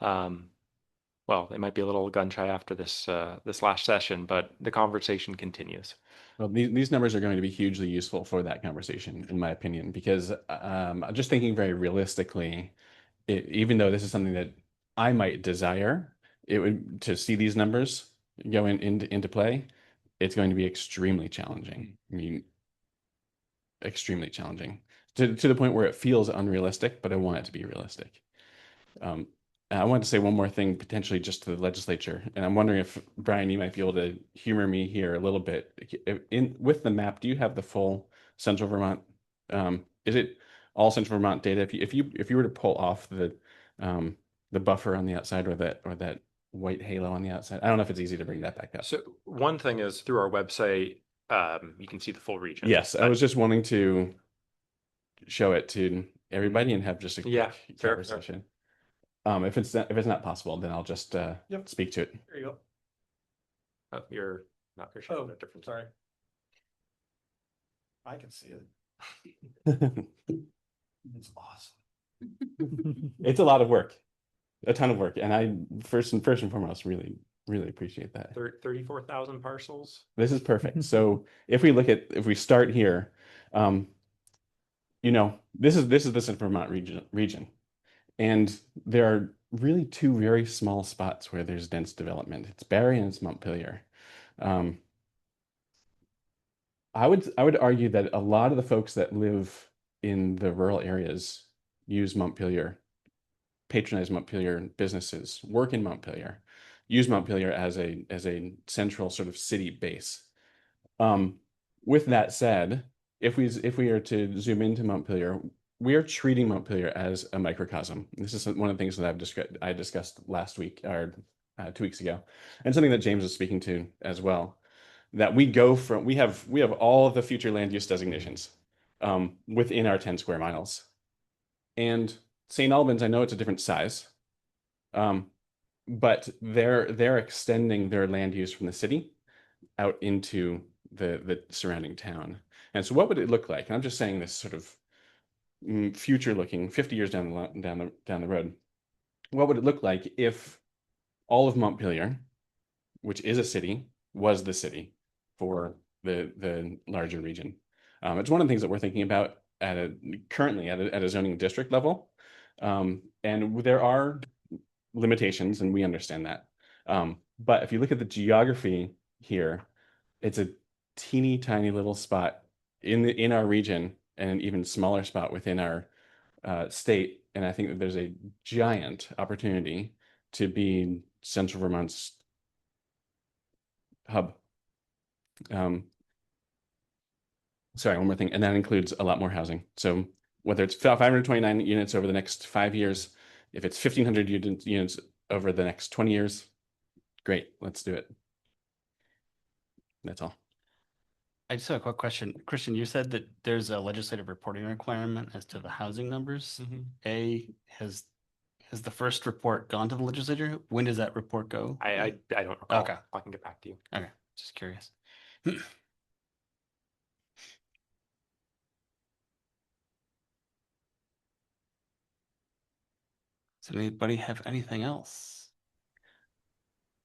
well, it might be a little gun shy after this last session, but the conversation continues. Well, these numbers are going to be hugely useful for that conversation, in my opinion, because just thinking very realistically, even though this is something that I might desire, it would to see these numbers go into play, it's going to be extremely challenging. I mean, extremely challenging to the point where it feels unrealistic, but I want it to be realistic. I wanted to say one more thing, potentially just to the legislature, and I'm wondering if, Brian, you might be able to humor me here a little bit. With the map, do you have the full Central Vermont? Is it all Central Vermont data? If you were to pull off the buffer on the outside, or that white halo on the outside, I don't know if it's easy to bring that back up. So one thing is, through our website, you can see the full region. Yes, I was just wanting to show it to everybody and have just a quick fair. conversation. If it's not possible, then I'll just speak to it. There you go. Oh, you're not for sure. Oh, Different. sorry. I can see it. It's awesome. It's a lot of work, a ton of work, and I first and foremost really appreciate that. 34,000 parcels. This is perfect. So if we start here, this is the Central Vermont region, and there are really two very small spots where there's dense development. It's Barre and it's Montpelier. I would argue that a lot of the folks that live in the rural areas use Montpelier, patronize Montpelier businesses, work in Montpelier, use Montpelier as a central sort of city base. With that said, if we are to zoom into Montpelier, we are treating Montpelier as a microcosm. This is one of the things that I discussed last week, or 2 weeks ago, and something that James was speaking to as well. That we have all of the future land use designations within our 10 square miles, and St. Albans, I know it's a different size, but they're extending their land use from the city out into the surrounding town. And so what would it look like? And I'm just saying this sort of future looking, 50 years down the road. What would it look like if all of Montpelier, which is a city, was the city for the larger region? It's one of the things that we're thinking about currently at a zoning district level. And there are limitations, and we understand that. But if you look at the geography here, it's a teeny tiny little spot in our region, and an even smaller spot within our state. And I think that there's a giant opportunity to be Central Vermont's hub. Sorry, one more thing, and that includes a lot more housing. So whether it's 529 units over the next 5 years, if it's 1,500 units over the next 20 years, great, let's do it. That's all. I just have a quick question. Christian, you said that there's a legislative reporting requirement as to the housing numbers. Has the first report gone to the legislature? When does that report go? I don't recall. Okay. I can get back to you. Okay, just curious. Does anybody have anything else?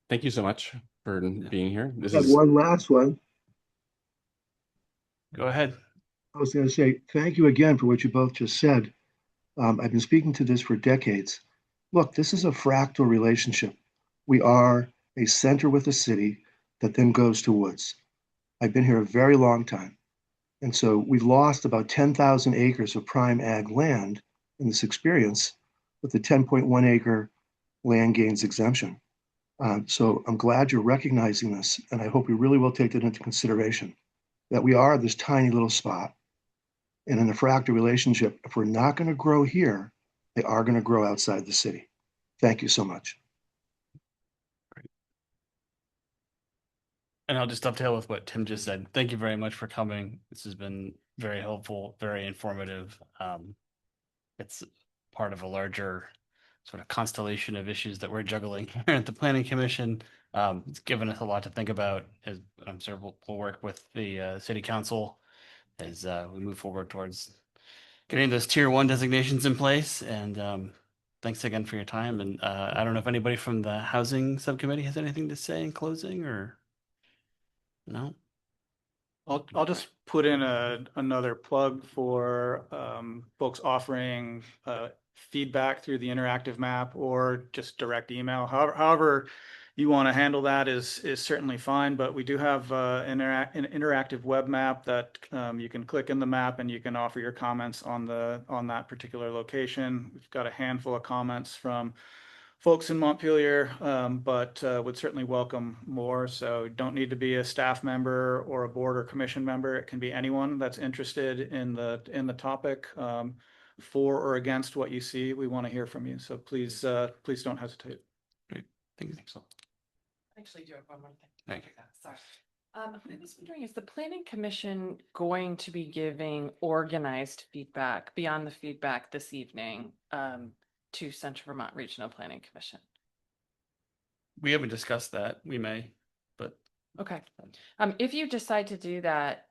Thank you so much for being here. This I have is one last one. Go ahead. I was going to say thank you again for what you both just said. I've been speaking to this for decades. Look, this is a fractal relationship. We are a center with a city that then goes to woods. I've been here a very long time. And so we've lost about 10,000 acres of prime ag land in this experience with the 10.1 acre land gains exemption. So I'm glad you're recognizing this, and I hope you really will take that into consideration, that we are this tiny little spot. And in a fractal relationship, if we're not going to grow here, they are going to grow outside the city. Thank you so much. And I'll just dovetail with what Tim just said. Thank you very much for coming. This has been very helpful, very informative. It's part of a larger sort of constellation of issues that we're juggling here at the Planning Commission. It's given us a lot to think about. As I'm sure we'll work with the City Council as we move forward towards getting those Tier 1 designations in place. And thanks again for your time. And I don't know if anybody from the Housing Subcommittee has anything to say in closing, or no? I'll just put in another plug for folks offering feedback through the interactive map or just direct email. However you want to handle that is certainly fine, but we do have an interactive web map that you can click in the map and you can offer your comments on that particular location. We've got a handful of comments from folks in Montpelier, but would certainly welcome more. So don't need to be a staff member or a board or commission member. It can be anyone that's interested in the topic, for or against what you see. We want to hear from you. So please don't hesitate. Great. Thank you. I actually do have one more thing. Thank you. Sorry. I was wondering, is the Planning Commission going to be giving organized feedback beyond the feedback this evening to Central Vermont Regional Planning Commission? We haven't discussed that. We may, but Okay. If you decide to do that,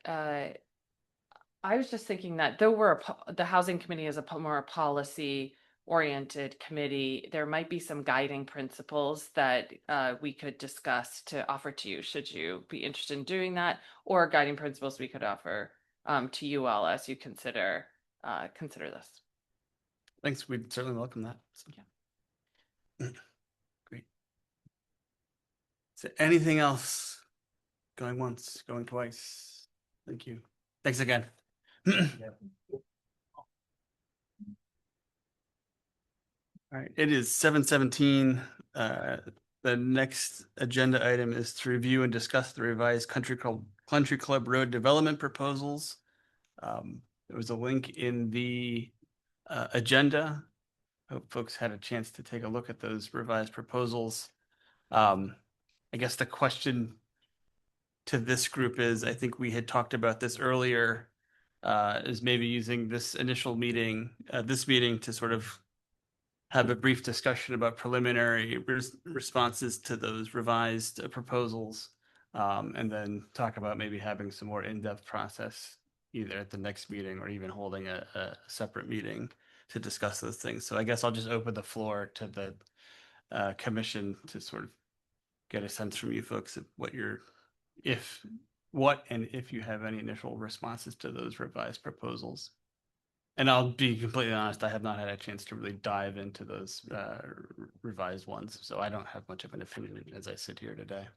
I was just thinking that though the Housing Committee is a more policy oriented committee, there might be some guiding principles that we could discuss to offer to you, should you be interested in doing that, or guiding principles we could offer to you all as you consider this. thanks. We'd certainly welcome that. So. Yeah. Great. Is there anything else? Going once, going twice. Thank you. Thanks again. All right, it is 7:17. The next agenda item is to review and discuss the revised Country Club Road development proposals. There was a link in the agenda. Hope folks had a chance to take a look at those revised proposals. I guess the question to this group is, I think we had talked about this earlier, is maybe using this initial meeting, this meeting to sort of have a brief discussion about preliminary responses to those revised proposals, and then talk about maybe having some more in-depth process either at the next meeting or even holding a separate meeting to discuss those things. So I guess I'll just open the floor to the commission to sort of get a sense from you folks of what if you have any initial responses to those revised proposals. And I'll be completely honest, I have not had a chance to really dive into those revised ones, so I don't have much of an opinion as I sit here today.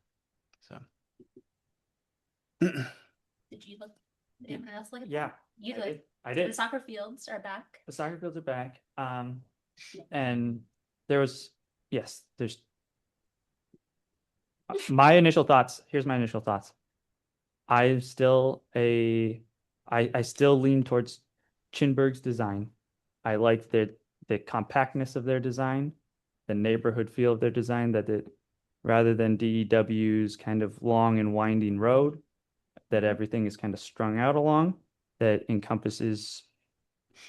So, Did you look? Did anyone else look at Yeah, You I did. did. I did. The soccer fields are back. The soccer fields are back. And there was yes, there's my initial thoughts. Here's my initial thoughts. I still lean towards Chinburg's design. I like the compactness of their design, the neighborhood feel of their design, that it rather than DEW's kind of long and winding road, that everything is kind of strung out along, that encompasses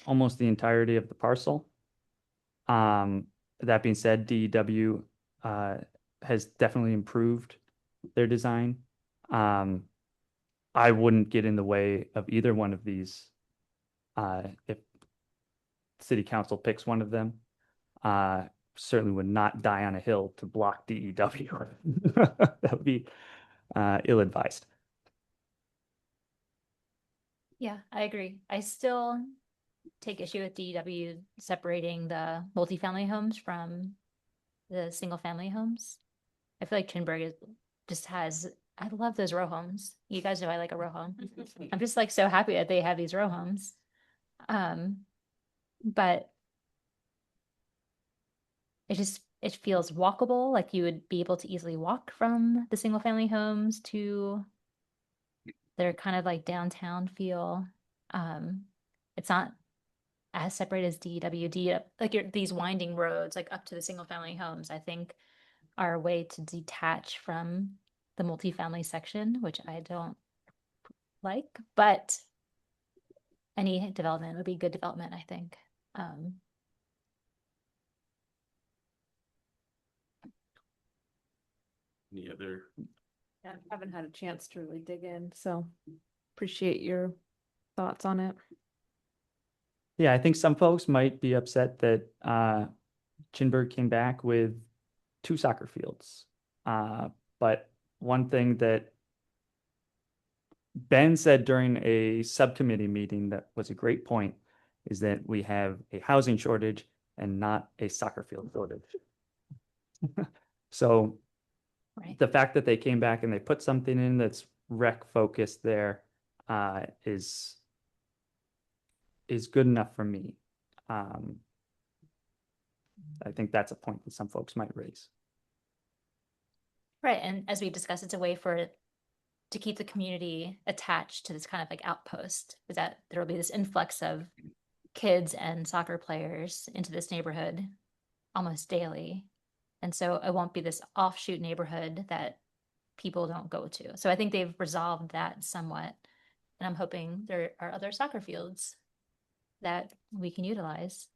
almost the entirety of the parcel. That being said, DEW has definitely improved their design. I wouldn't get in the way of either one of these if city council picks one of them. Certainly would not die on a hill to block DEW. That would be ill-advised. Yeah, I agree. I still take issue with DEW separating the multifamily homes from the single family homes. I feel like just has, I love those row homes. You guys know I like a row home. I'm just like so happy that they have these row homes. But it feels walkable, like you would be able to easily walk from the single family homes to their kind of like downtown feel. It's not as separate as DEW. Like these winding roads, like up to the single family homes, I think are a way to detach from the multifamily section, which I don't like, but any development would be good development, I think. Any other? Yeah, I haven't had a chance to really dig in, so appreciate your thoughts on it. Yeah, I think some folks might be upset that Chinburg came back with 2 soccer fields. But one thing that Ben said during a subcommittee meeting that was a great point is that we have a housing shortage and not a soccer field shortage. So the fact that they came back and they put something in that's rec focused there is good enough for me. I think that's a point that some folks might raise. Right, and as we discussed, it's a way to keep the community attached to this kind of like outpost, is that there will be this influx of kids and soccer players into this neighborhood almost daily. And so it won't be this offshoot neighborhood that people don't go to. So I think they've resolved that somewhat. And I'm hoping there are other soccer fields that we can utilize.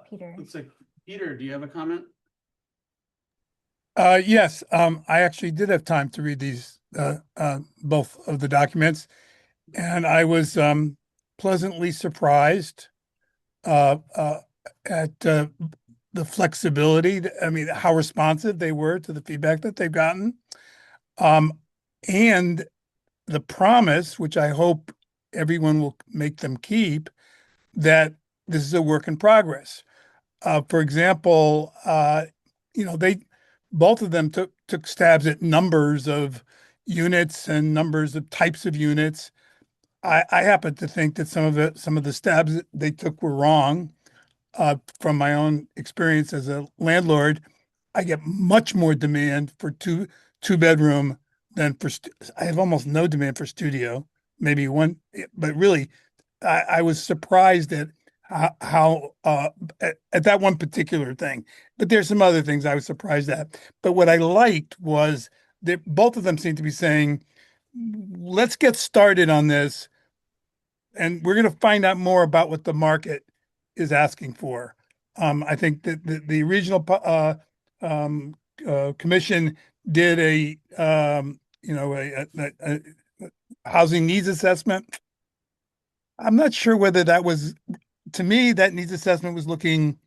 Peter. Looks like Peter, do you have a comment? Yes, I actually did have time to read these, both of the documents, and I was pleasantly surprised at the flexibility. I mean, how responsive they were to the feedback that they've gotten, and the promise, which I hope everyone will make them keep, that this is a work in progress. For example, both of them took stabs at numbers of units and numbers of types of units. I happen to think that some of the stabs that they took were wrong. From my own experience as a landlord, I get much more demand for two bedroom than for. I have almost no demand for studio, maybe one, but really, I was surprised at how at that one particular thing. But there's some other things I was surprised at. But what I liked was that both of them seemed to be saying, let's get started on this, and we're going to find out more about what the market is asking for. I think that the regional commission did a housing needs assessment. I'm not sure whether that was, to me, that needs assessment was looking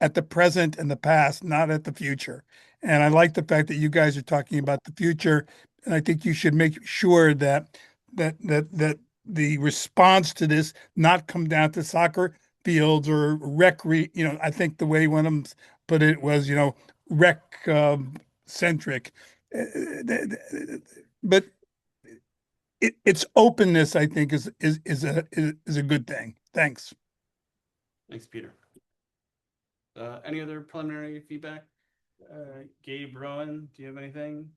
at the present and the past, not at the future. And I like the fact that you guys are talking about the future. And I think you should make sure that the response to this not come down to soccer fields or I think the way one of them put it was, rec centric. But its openness, I think, is a good thing. Thanks. Thanks, Peter. Any other preliminary feedback? Gabe, Rowan, do you have anything?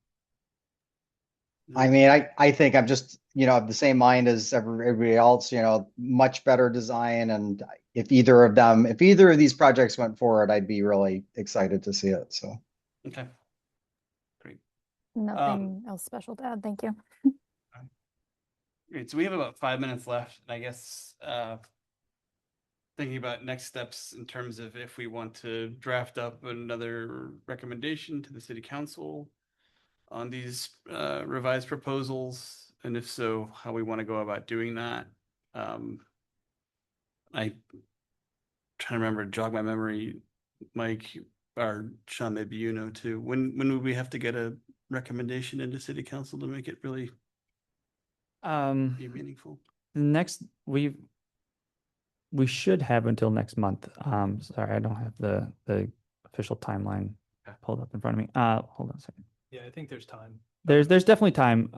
I mean, I think I'm just, of the same mind as everybody else, much better design. And if either of these projects went forward, I'd be really excited to see it. So. Okay. Great. Nothing else special to add. Thank you. Great. So we have about 5 minutes left. And I guess thinking about next steps in terms of if we want to draft up another recommendation to the city council on these revised proposals, and if so, how we want to go about doing that. I trying to remember, jog my memory, Mike or Sean, maybe you know too. When would we have to get a recommendation into city council to make it really be meaningful? Next, we should have until next month. Sorry, I don't have the official timeline pulled up in front of me. Hold on a second. Yeah, I think there's time. There's definitely time.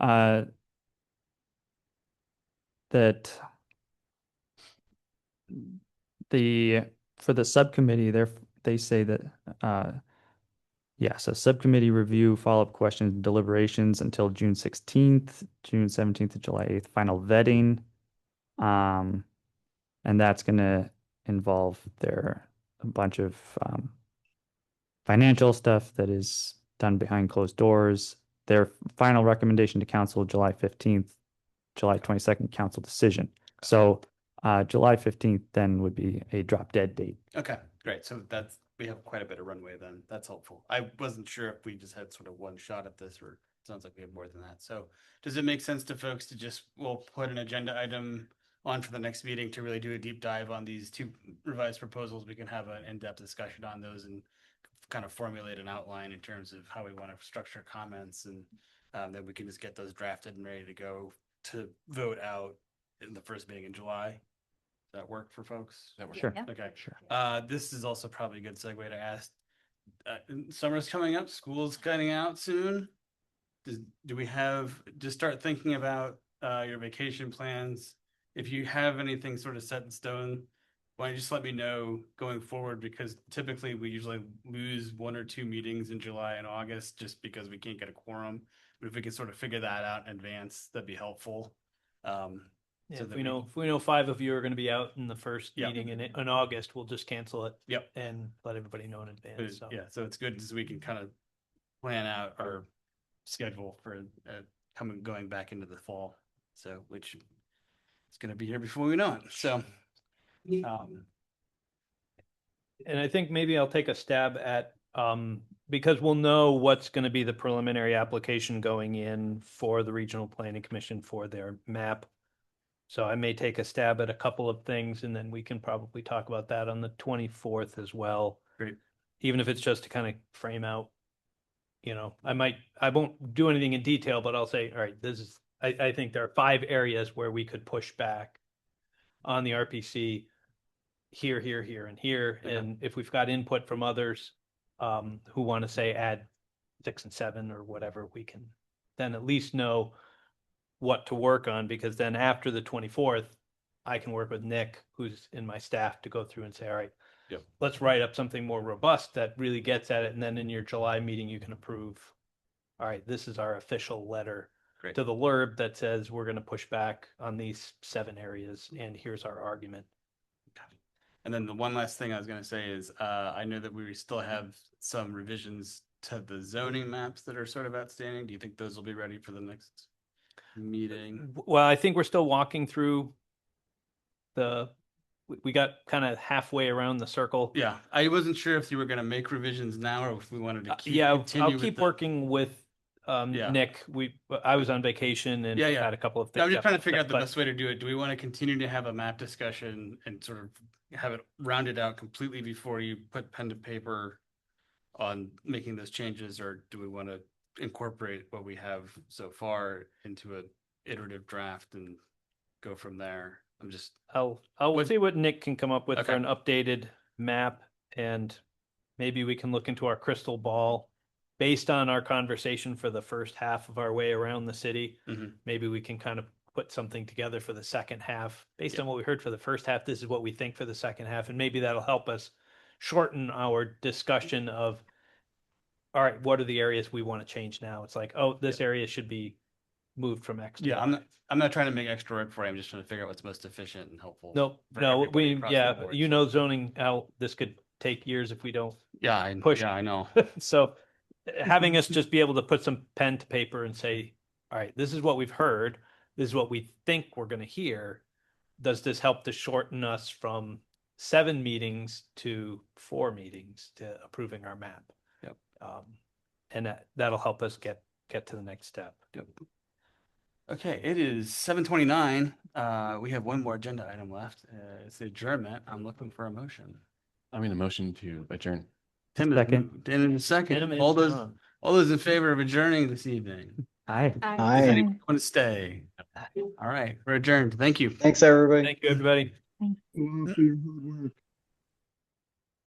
That for the subcommittee, they say that so subcommittee review, follow-up questions, deliberations until June 16th, June 17th to July 8th, final vetting. And that's going to involve a bunch of financial stuff that is done behind closed doors. Their final recommendation to council, July 15th, July 22nd, council decision. So July 15th then would be a drop dead date. Okay, great. So we have quite a bit of runway then. That's helpful. I wasn't sure if we just had sort of one shot at this, or it sounds like we have more than that. So does it make sense to folks to we'll put an agenda item on for the next meeting to really do a deep dive on these two revised proposals? We can have an in-depth discussion on those and kind of formulate an outline in terms of how we want to structure comments, and then we can just get those drafted and ready to go to vote out in the first meeting in July. Does that work for folks? That work? Sure. Yeah. Okay. Sure. This is also probably a good segue to ask. Summer's coming up. School's cutting out soon. Do we have to start thinking about your vacation plans? If you have anything sort of set in stone, why don't you just let me know going forward? Because typically we usually lose 1 or 2 meetings in July and August just because we can't get a quorum. But if we can sort of figure that out in advance, that'd be helpful. Yeah, if we know 5 of you are going to be out in the first meeting in August, we'll just cancel it. Yep. And let everybody know in advance. So. Yeah, so it's good as we can kind of plan out our schedule for going back into the fall. So which is going to be here before we know it. So. And I think maybe I'll take a stab at because we'll know what's going to be the preliminary application going in for the Regional Planning Commission for their map. So I may take a stab at a couple of things, and then we can probably talk about that on the 24th as well. Great. Even if it's just to kind of frame out, I won't do anything in detail, but I'll say, all right, I think there are 5 areas where we could push back on the RPC here, and here. Okay. And if we've got input from others who want to say add 6 and 7 or whatever, we can then at least know what to work on, because then after the 24th, I can work with Nick, who's in my staff, to go through and say, all right, let's write up something more robust that really gets at it. And then in your July meeting, you can approve, all right, this is our official letter to the LURB that says we're going to push back on these 7 areas, and here's our argument. And then the one last thing I was going to say is I know that we still have some revisions to the zoning maps that are sort of outstanding. Do you think those will be ready for the next meeting? Well, I think we're still walking through we got kind of halfway around the circle. Yeah, I wasn't sure if you were going to make revisions now or if we wanted to keep I'll keep working with Nick. I was on vacation and had a couple of things. I'm just trying to figure out the best way to do it. Do we want to continue to have a map discussion and sort of have it rounded out completely before you put pen to paper on making those changes, or do we want to incorporate what we have so far into an iterative draft and go from there? I'll see what Nick can come up with for an updated map, and maybe we can look into our crystal ball based on our conversation for the first half of our way around the city. Mm-hmm. Maybe we can kind of put something together for the second half. Based on what we heard for the first half, this is what we think for the second half, and maybe that'll help us shorten our discussion of, all right, what are the areas we want to change now? It's like, oh, this area should be moved from X. to Yeah, Y. I'm not trying to make extra work for you. I'm just trying to figure out what's most efficient and helpful. No, for no, everybody we, across the yeah, board. you know, zoning out, this could take years if we don't Yeah, I push. Yeah, I know. So having us just be able to put some pen to paper and say, all right, this is what we've heard. This is what we think we're going to hear. Does this help to shorten us from 7 meetings to 4 meetings to approving our map? Yep. And that'll help us get to the next step. Yep. Okay, it is 7:29. We have one more agenda item left. It's the adjournment. I'm looking for a motion. I'm in a motion to adjourn. Tim is in a second. Tim is All gone. those in favor of adjourning this evening? Aye. Does Aye. anyone want to stay? All right, we're adjourned. Thank you. Thanks, everybody. Thank you, everybody. Well, for your hard work.